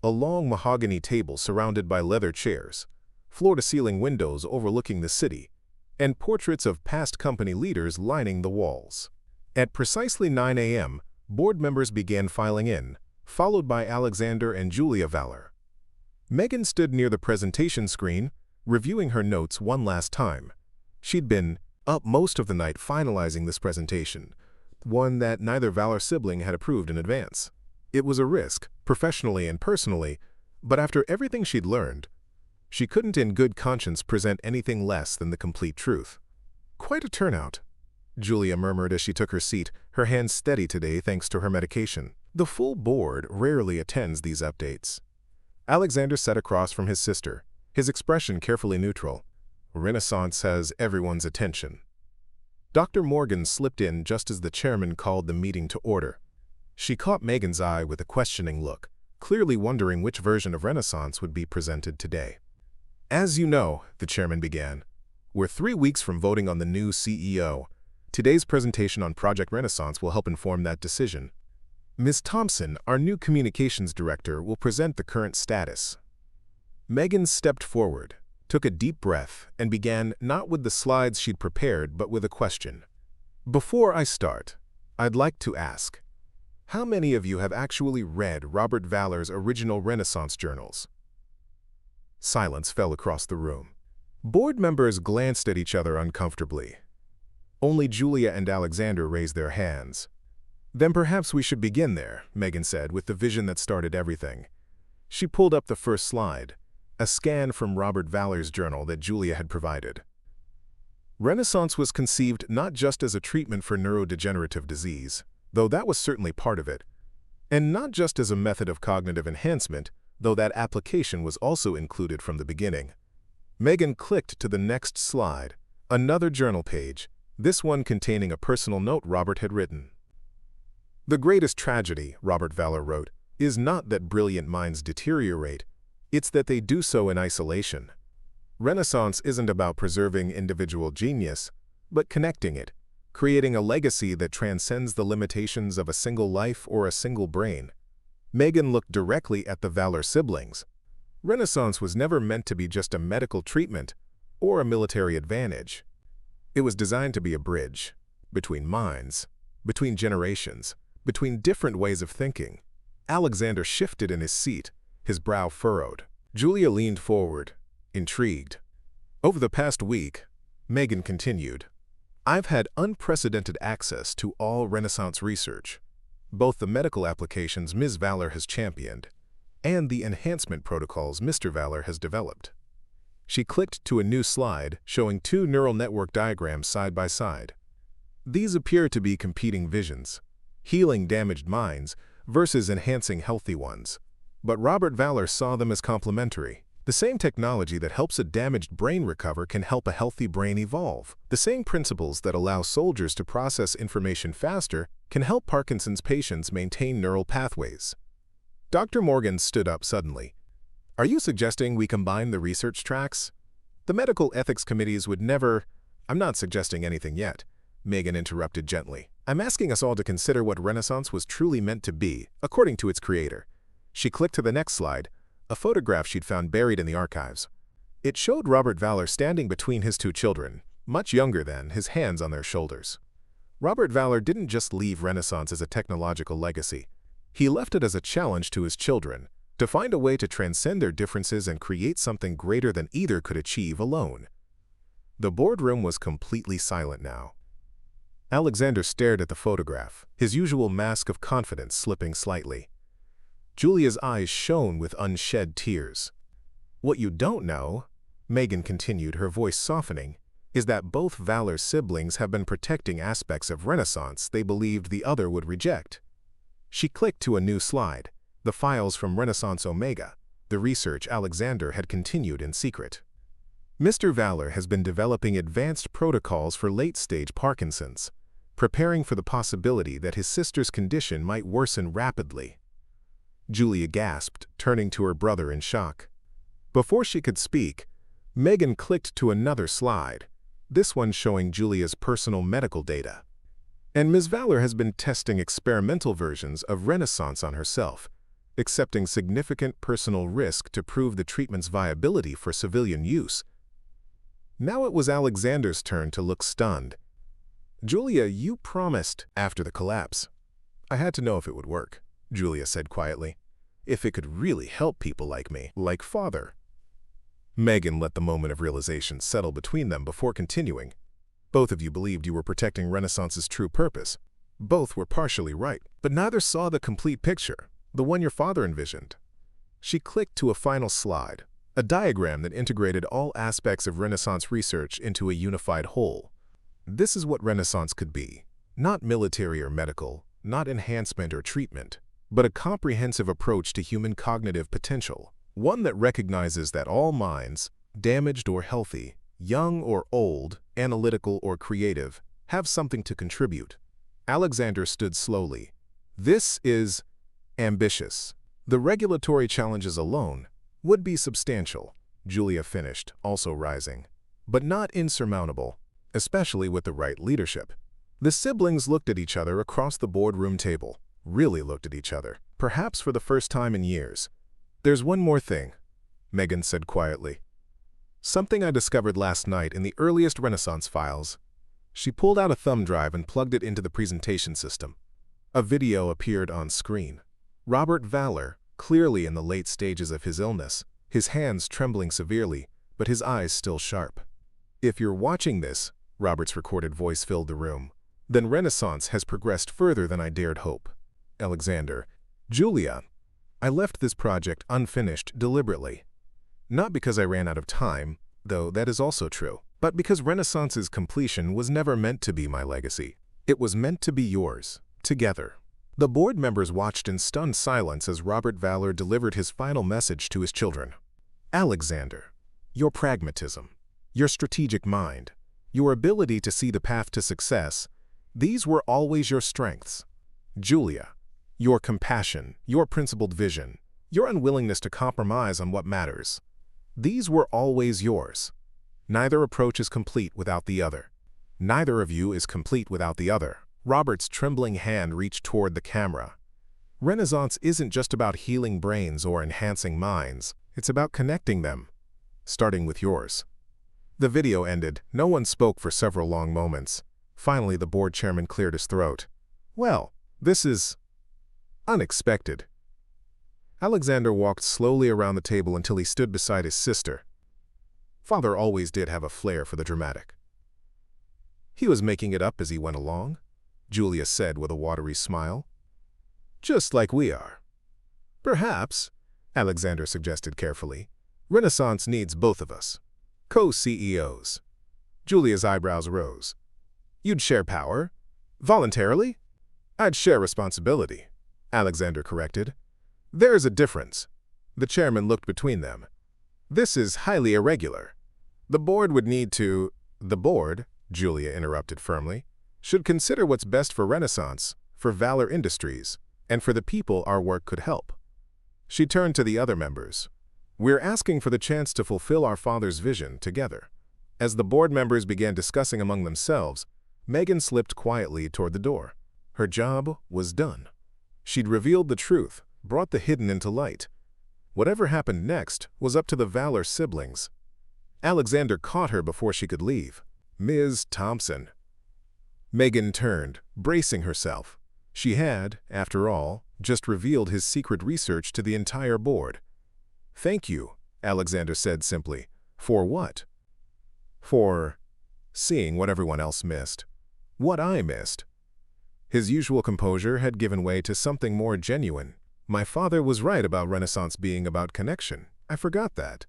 a long mahogany table surrounded by leather chairs, floor-to-ceiling windows overlooking the city, and portraits of past company leaders lining the walls. At precisely 9 a.m., board members began filing in, followed by Alexander and Julia Valor. Megan stood near the presentation screen, reviewing her notes one last time. She'd been up most of the night finalizing this presentation, one that neither Valor sibling had approved in advance. It was a risk, professionally and personally, but after everything she'd learned, she couldn't in good conscience present anything less than the complete truth. Quite a turnout, Julia murmured as she took her seat, her hands steady today thanks to her medication. The full board rarely attends these updates. Alexander sat across from his sister, his expression carefully neutral. Renaissance has everyone's attention. Dr. Morgan slipped in just as the chairman called the meeting to order. She caught Megan's eye with a questioning look, clearly wondering which version of Renaissance would be presented today. As you know, the chairman began, we're 3 weeks from voting on the new CEO. Today's presentation on Project Renaissance will help inform that decision. Ms. Thompson, our new communications director, will present the current status. Megan stepped forward, took a deep breath, and began not with the slides she'd prepared, but with a question. Before I start, I'd like to ask, how many of you have actually read Robert Valor's original Renaissance journals? Silence fell across the room. Board members glanced at each other uncomfortably. Only Julia and Alexander raised their hands. Then perhaps we should begin there, Megan said, with the vision that started everything. She pulled up the first slide, a scan from Robert Valor's journal that Julia had provided. Renaissance was conceived not just as a treatment for neurodegenerative disease, though that was certainly part of it, and not just as a method of cognitive enhancement, though that application was also included from the beginning. Megan clicked to the next slide, another journal page, this one containing a personal note Robert had written. The greatest tragedy, Robert Valor wrote, is not that brilliant minds deteriorate, it's that they do so in isolation. Renaissance isn't about preserving individual genius, but connecting it, creating a legacy that transcends the limitations of a single life or a single brain. Megan looked directly at the Valor siblings. Renaissance was never meant to be just a medical treatment or a military advantage. It was designed to be a bridge between minds, between generations, between different ways of thinking. Alexander shifted in his seat, his brow furrowed. Julia leaned forward, intrigued. Over the past week, Megan continued, I've had unprecedented access to all Renaissance research, both the medical applications Ms. Valor has championed and the enhancement protocols Mr. Valor has developed. She clicked to a new slide showing two neural network diagrams side by side. These appear to be competing visions, healing damaged minds versus enhancing healthy ones. But Robert Valor saw them as complementary. The same technology that helps a damaged brain recover can help a healthy brain evolve. The same principles that allow soldiers to process information faster can help Parkinson's patients maintain neural pathways. Dr. Morgan stood up suddenly. Are you suggesting we combine the research tracks? The medical ethics committees would never— I'm not suggesting anything yet, Megan interrupted gently. I'm asking us all to consider what Renaissance was truly meant to be, according to its creator. She clicked to the next slide, a photograph she'd found buried in the archives. It showed Robert Valor standing between his two children, much younger than, his hands on their shoulders. Robert Valor didn't just leave Renaissance as a technological legacy. He left it as a challenge to his children, to find a way to transcend their differences and create something greater than either could achieve alone. The boardroom was completely silent now. Alexander stared at the photograph, his usual mask of confidence slipping slightly. Julia's eyes shone with unshed tears. What you don't know, Megan continued, her voice softening, is that both Valor siblings have been protecting aspects of Renaissance they believed the other would reject. She clicked to a new slide, the files from Renaissance Omega, the research Alexander had continued in secret. Mr. Valor has been developing advanced protocols for late-stage Parkinson's, preparing for the possibility that his sister's condition might worsen rapidly. Julia gasped, turning to her brother in shock. Before she could speak, Megan clicked to another slide, this one showing Julia's personal medical data. And Ms. Valor has been testing experimental versions of Renaissance on herself, accepting significant personal risk to prove the treatment's viability for civilian use. Now it was Alexander's turn to look stunned. Julia, you promised after the collapse. I had to know if it would work, Julia said quietly. If it could really help people like me, like Father. Megan let the moment of realization settle between them before continuing. Both of you believed you were protecting Renaissance's true purpose. Both were partially right, but neither saw the complete picture, the one your father envisioned. She clicked to a final slide, a diagram that integrated all aspects of Renaissance research into a unified whole. This is what Renaissance could be, not military or medical, not enhancement or treatment, but a comprehensive approach to human cognitive potential, one that recognizes that all minds, damaged or healthy, young or old, analytical or creative, have something to contribute. Alexander stood slowly. This is ambitious. The regulatory challenges alone would be substantial, Julia finished, also rising, but not insurmountable, especially with the right leadership. The siblings looked at each other across the boardroom table. really looked at each other, perhaps for the first time in years. "There's one more thing," Megan said quietly. "Something I discovered last night in the earliest Renaissance files." She pulled out a thumb drive and plugged it into the presentation system. A video appeared on screen. Robert Valor, clearly in the late stages of his illness, his hands trembling severely, but his eyes still sharp. "If you're watching this," Robert's recorded voice filled the room, "then Renaissance has progressed further than I dared hope. Alexander, Julia, I left this project unfinished deliberately. Not because I ran out of time, though that is also true, but because Renaissance's completion was never meant to be my legacy. It was meant to be yours, together." The board members watched in stunned silence as Robert Valor delivered his final message to his children. "Alexander, your pragmatism, your strategic mind, your ability to see the path to success, these were always your strengths. Julia, your compassion, your principled vision, your unwillingness to compromise on what matters, these were always yours. Neither approach is complete without the other. Neither of you is complete without the other." Robert's trembling hand reached toward the camera. "Renaissance isn't just about healing brains or enhancing minds. It's about connecting them, starting with yours." The video ended. No one spoke for several long moments. Finally, the board chairman cleared his throat. "Well, this is unexpected." Alexander walked slowly around the table until he stood beside his sister. Father always did have a flair for the dramatic. "He was making it up as he went along," Julia said with a watery smile. "Just like we are." "Perhaps," Alexander suggested carefully, "Renaissance needs both of us. Co-CEOs." Julia's eyebrows rose. "You'd share power? Voluntarily?" "I'd share responsibility," Alexander corrected. "There's a difference." The chairman looked between them. "This is highly irregular. The board would need to—" "The board," Julia interrupted firmly, "should consider what's best for Renaissance, for Valor Industries, and for the people our work could help." She turned to the other members. "We're asking for the chance to fulfill our father's vision together." As the board members began discussing among themselves, Megan slipped quietly toward the door. Her job was done. She'd revealed the truth, brought the hidden into light. Whatever happened next was up to the Valor siblings. Alexander caught her before she could leave. "Ms. Thompson." Megan turned, bracing herself. She had, after all, just revealed his secret research to the entire board. "Thank you," Alexander said simply. "For what?" "For seeing what everyone else missed. What I missed." His usual composure had given way to something more genuine. "My father was right about Renaissance being about connection. I forgot that."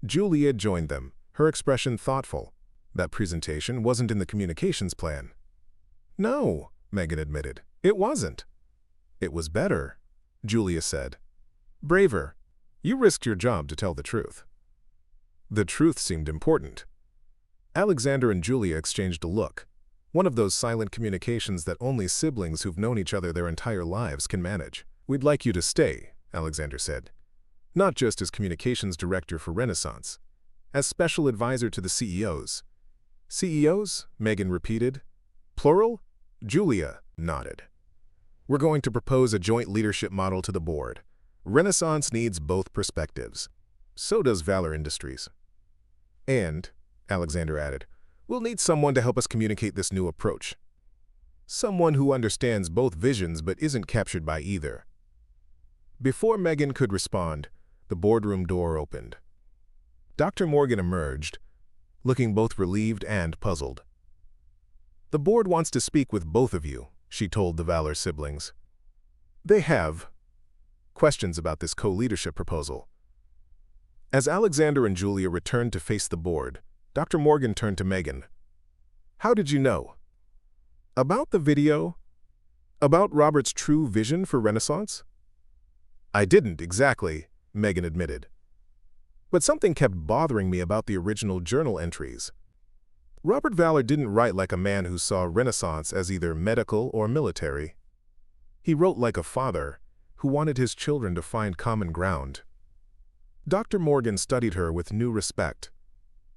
Julia joined them, her expression thoughtful. "That presentation wasn't in the communications plan." "No," Megan admitted. "It wasn't." "It was better," Julia said. "Braver. You risked your job to tell the truth." The truth seemed important. Alexander and Julia exchanged a look. One of those silent communications that only siblings who've known each other their entire lives can manage. "We'd like you to stay," Alexander said. "Not just as communications director for Renaissance, as special advisor to the CEOs." "CEOs?" Megan repeated. "Plural?" Julia nodded. "We're going to propose a joint leadership model to the board. Renaissance needs both perspectives. So does Valor Industries. And," Alexander added, "we'll need someone to help us communicate this new approach. Someone who understands both visions but isn't captured by either." Before Megan could respond, the boardroom door opened. Dr. Morgan emerged, looking both relieved and puzzled. "The board wants to speak with both of you," she told the Valor siblings. "They have questions about this co-leadership proposal." As Alexander and Julia returned to face the board, Dr. Morgan turned to Megan. "How did you know?" "About the video? About Robert's true vision for Renaissance?" "I didn't exactly," Megan admitted. "But something kept bothering me about the original journal entries. Robert Valor didn't write like a man who saw Renaissance as either medical or military. He wrote like a father who wanted his children to find common ground." Dr. Morgan studied her with new respect.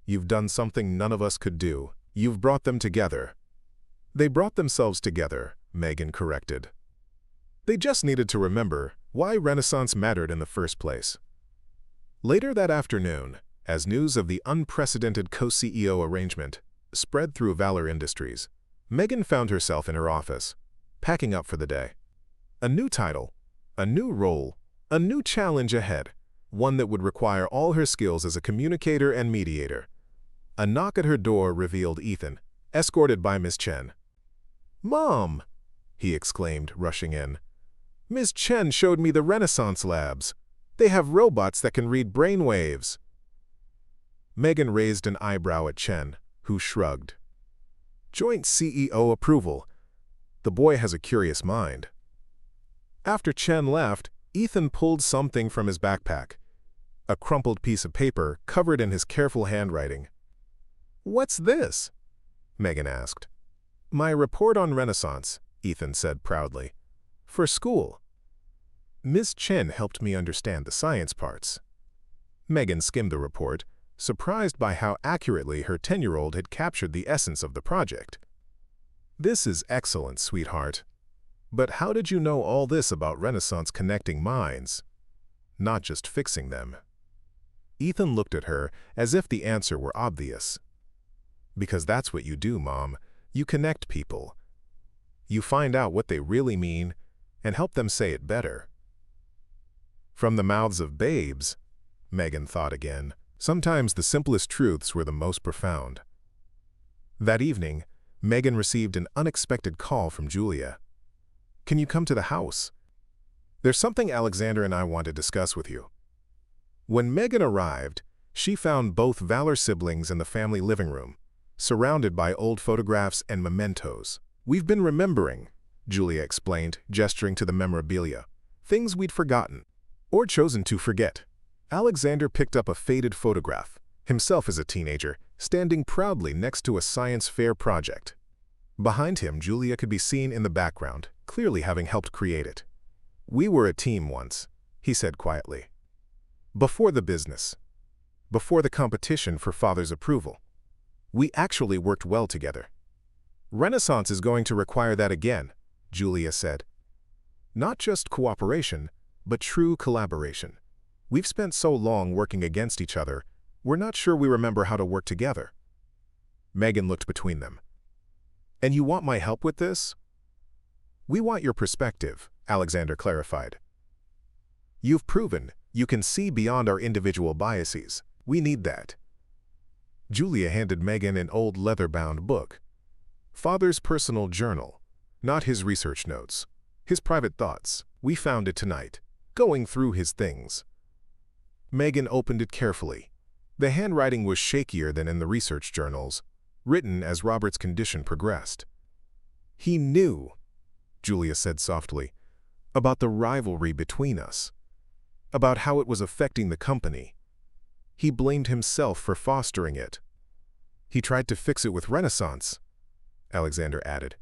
"You've done something none of us could do. You've brought them together." "They brought themselves together," Megan corrected. They just needed to remember why Renaissance mattered in the first place. Later that afternoon, as news of the unprecedented co-CEO arrangement spread through Valor Industries, Megan found herself in her office, packing up for the day. A new title, a new role, a new challenge ahead, one that would require all her skills as a communicator and mediator. A knock at her door revealed Ethan, escorted by Miss Chen. "Mom!" he exclaimed, rushing in. "Miss Chen showed me the Renaissance labs. They have robots that can read brain waves." Megan raised an eyebrow at Chen, who shrugged. "Joint CEO approval. The boy has a curious mind." After Chen left, Ethan pulled something from his backpack, a crumpled piece of paper covered in his careful handwriting. "What's this?" Megan asked. "My report on Renaissance," Ethan said proudly. "For school." Miss Chen helped me understand the science parts. Megan skimmed the report, surprised by how accurately her 10-year-old had captured the essence of the project. "This is excellent, sweetheart. But how did you know all this about Renaissance connecting minds, not just fixing them?" Ethan looked at her as if the answer were obvious. "Because that's what you do, Mom. You connect people. You find out what they really mean and help them say it better." From the mouths of babes, Megan thought again, sometimes the simplest truths were the most profound. That evening, Megan received an unexpected call from Julia. "Can you come to the house? There's something Alexander and I want to discuss with you." When Megan arrived, she found both Valor siblings in the family living room, surrounded by old photographs and mementos. "We've been remembering," Julia explained, gesturing to the memorabilia. "Things we'd forgotten, or chosen to forget." Alexander picked up a faded photograph, himself as a teenager, standing proudly next to a science fair project. Behind him, Julia could be seen in the background, clearly having helped create it. "We were a team once," he said quietly. "Before the business, before the competition for Father's approval, we actually worked well together. Renaissance is going to require that again," Julia said. "Not just cooperation, but true collaboration. We've spent so long working against each other, we're not sure we remember how to work together." Megan looked between them. "And you want my help with this?" "We want your perspective," Alexander clarified. "You've proven you can see beyond our individual biases. We need that." Julia handed Megan an old leather-bound book. Father's personal journal, not his research notes, his private thoughts. "We found it tonight, going through his things." Megan opened it carefully. The handwriting was shakier than in the research journals, written as Robert's condition progressed. "He knew," Julia said softly, "about the rivalry between us, about how it was affecting the company. He blamed himself for fostering it. He tried to fix it with Renaissance," Alexander added.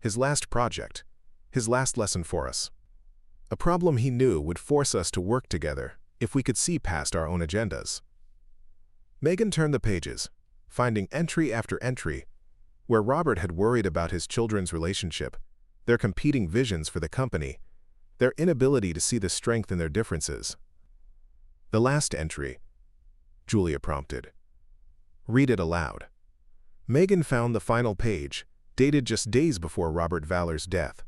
"His last project, his last lesson for us. A problem he knew would force us to work together if we could see past our own agendas." Megan turned the pages, finding entry after entry, where Robert had worried about his children's relationship, their competing visions for the company, their inability to see the strength in their differences. "The last entry," Julia prompted. "Read it aloud." Megan found the final page, dated just days before Robert Valor's death.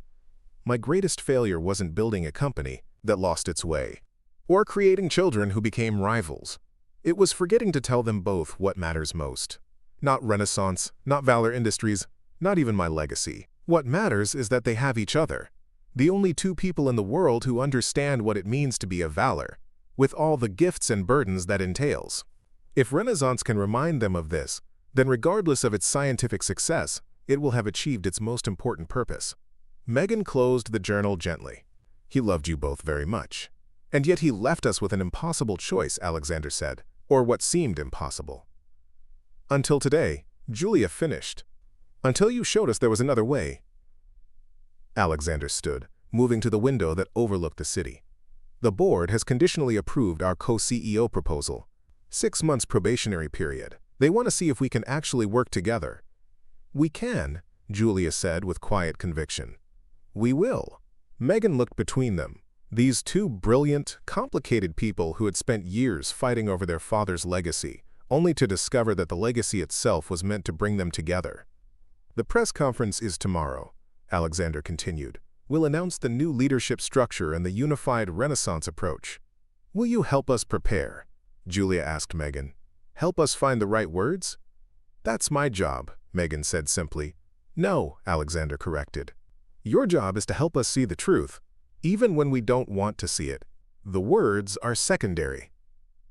"My greatest failure wasn't building a company that lost its way, or creating children who became rivals. It was forgetting to tell them both what matters most. Not Renaissance, not Valor Industries, not even my legacy. What matters is that they have each other, the only two people in the world who understand what it means to be a Valor, with all the gifts and burdens that entails. If Renaissance can remind them of this, then regardless of its scientific success, it will have achieved its most important purpose." Megan closed the journal gently. "He loved you both very much. And yet he left us with an impossible choice," Alexander said, "or what seemed impossible." "Until today," Julia finished. "Until you showed us there was another way." Alexander stood, moving to the window that overlooked the city. "The board has conditionally approved our co-CEO proposal. 6 months probationary period. They want to see if we can actually work together." "We can," Julia said with quiet conviction. "We will," Megan looked between them. These two brilliant, complicated people who had spent years fighting over their father's legacy, only to discover that the legacy itself was meant to bring them together. "The press conference is tomorrow," Alexander continued. "We'll announce the new leadership structure and the unified Renaissance approach. Will you help us prepare?" Julia asked Megan. "Help us find the right words?" "That's my job," Megan said simply. "No," Alexander corrected. "Your job is to help us see the truth, even when we don't want to see it. The words are secondary."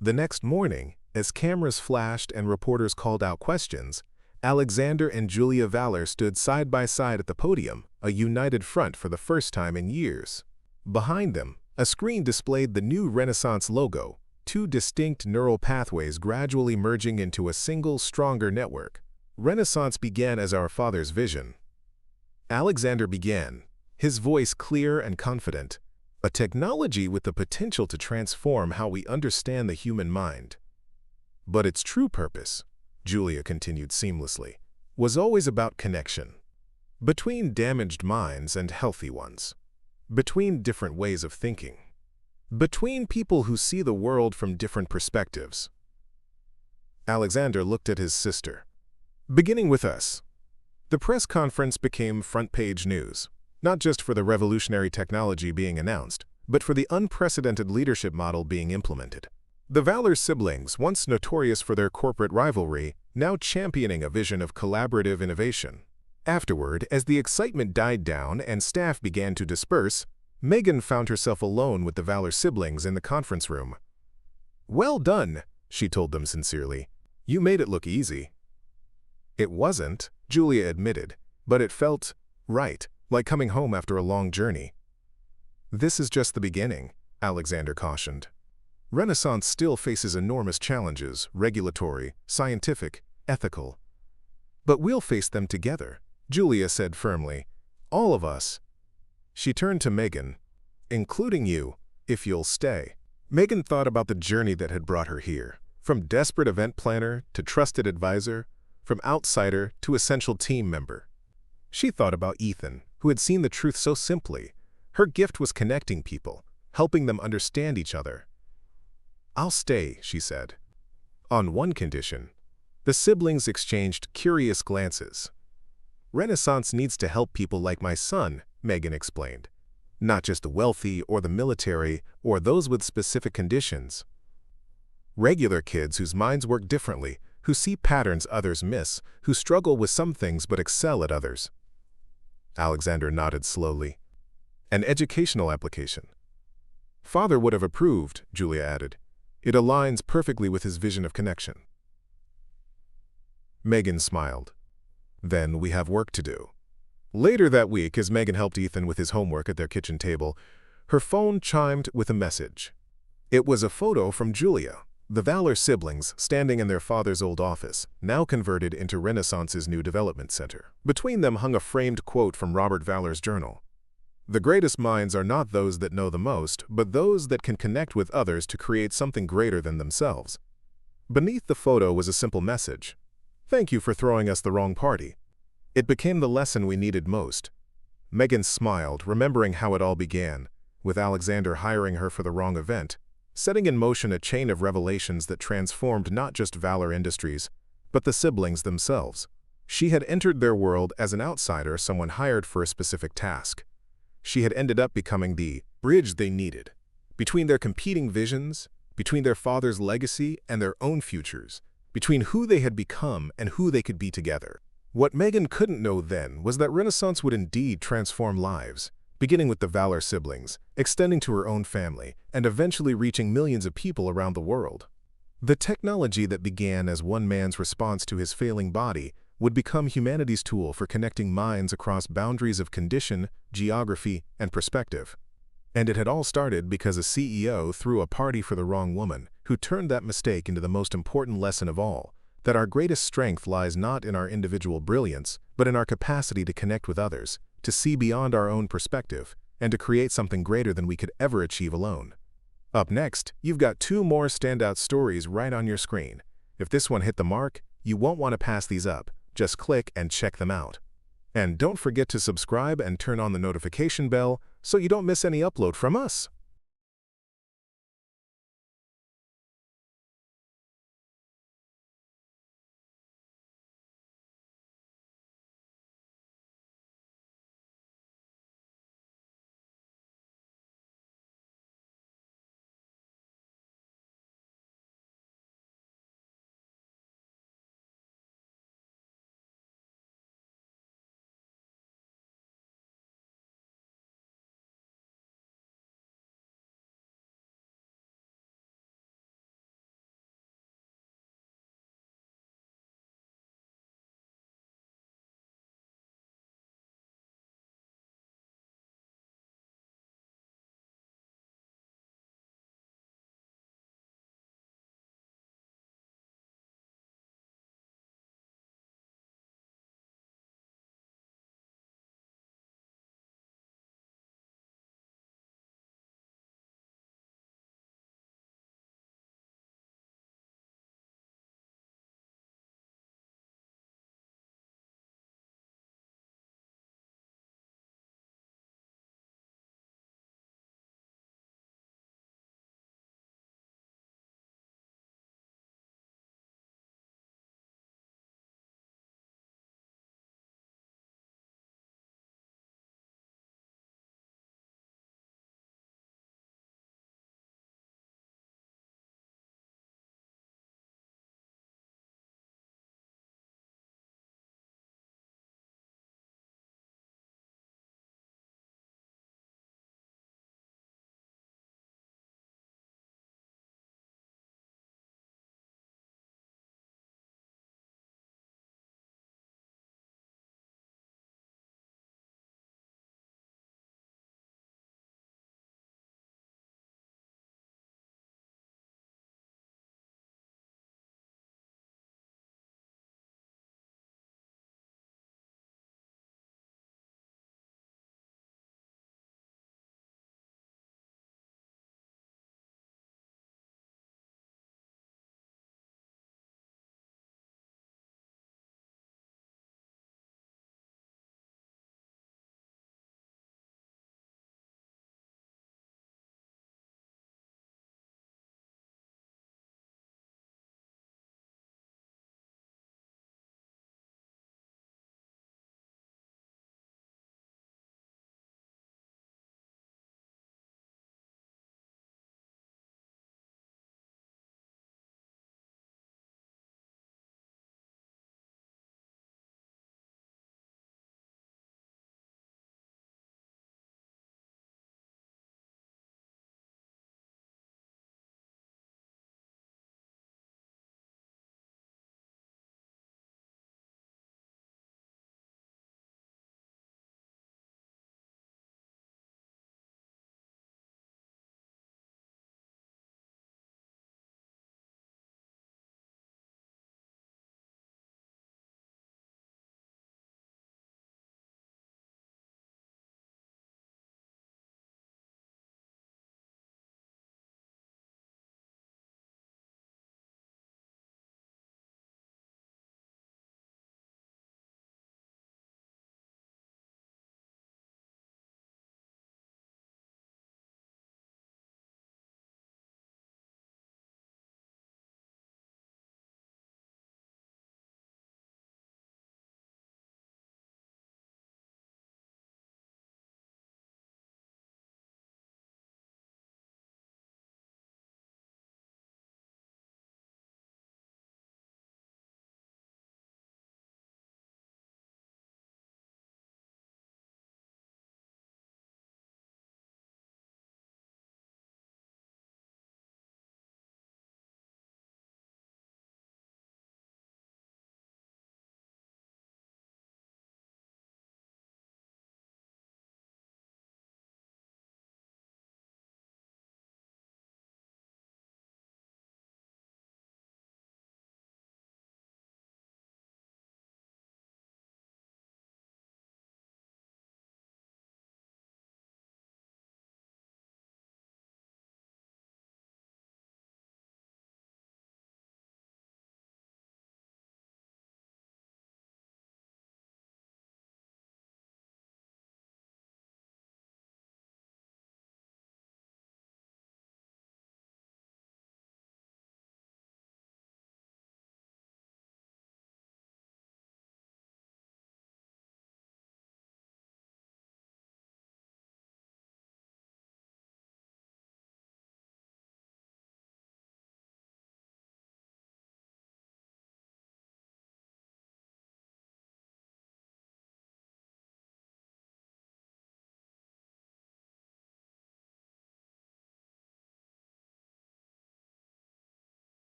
The next morning, as cameras flashed and reporters called out questions, Alexander and Julia Valor stood side by side at the podium, a united front for the first time in years. Behind them, a screen displayed the new Renaissance logo, two distinct neural pathways gradually merging into a single, stronger network. "Renaissance began as our father's vision." Alexander began, his voice clear and confident. "A technology with the potential to transform how we understand the human mind. But its true purpose," Julia continued seamlessly, "was always about connection. Between damaged minds and healthy ones. Between different ways of thinking. Between people who see the world from different perspectives." Alexander looked at his sister. "Beginning with us." The press conference became front-page news, not just for the revolutionary technology being announced, but for the unprecedented leadership model being implemented. The Valor siblings, once notorious for their corporate rivalry, now championing a vision of collaborative innovation. Afterward, as the excitement died down and staff began to disperse, Megan found herself alone with the Valor siblings in the conference room. "Well done," she told them sincerely. "You made it look easy." "It wasn't," Julia admitted, "but it felt right, like coming home after a long journey." "This is just the beginning," Alexander cautioned. "Renaissance still faces enormous challenges, regulatory, scientific, ethical. But we'll face them together," Julia said firmly. "All of us." She turned to Megan. "Including you, if you'll stay." Megan thought about the journey that had brought her here, from desperate event planner to trusted advisor, from outsider to essential team member. She thought about Ethan, who had seen the truth so simply. Her gift was connecting people, helping them understand each other. "I'll stay," she said. "On one condition." The siblings exchanged curious glances. "Renaissance needs to help people like my son," Megan explained. "Not just the wealthy or the military or those with specific conditions. Regular kids whose minds work differently, who see patterns others miss, who struggle with some things but excel at others." Alexander nodded slowly. "An educational application." "Father would have approved," Julia added. "It aligns perfectly with his vision of connection." Megan smiled. "Then we have work to do." Later that week, as Megan helped Ethan with his homework at their kitchen table, her phone chimed with a message. It was a photo from Julia, the Valor siblings standing in their father's old office, now converted into Renaissance's new development center. Between them hung a framed quote from Robert Valor's journal. "The greatest minds are not those that know the most, but those that can connect with others to create something greater than themselves." Beneath the photo was a simple message. "Thank you for throwing us the wrong party." It became the lesson we needed most. Megan smiled, remembering how it all began, with Alexander hiring her for the wrong event, setting in motion a chain of revelations that transformed not just Valor Industries, but the siblings themselves. She had entered their world as an outsider, someone hired for a specific task. She had ended up becoming the bridge they needed, between their competing visions, between their father's legacy and their own futures, between who they had become and who they could be together. What Megan couldn't know then was that Renaissance would indeed transform lives, beginning with the Valor siblings, extending to her own family, and eventually reaching millions of people around the world. The technology that began as one man's response to his failing body would become humanity's tool for connecting minds across boundaries of condition, geography, and perspective. And it had all started because a CEO threw a party for the wrong woman, who turned that mistake into the most important lesson of all, that our greatest strength lies not in our individual brilliance, but in our capacity to connect with others, to see beyond our own perspective, and to create something greater than we could ever achieve alone. Up next, you've got two more standout stories right on your screen. If this one hit the mark, you won't want to pass these up. Just click and check them out. And don't forget to subscribe and turn on the notification bell so you don't miss any upload from us.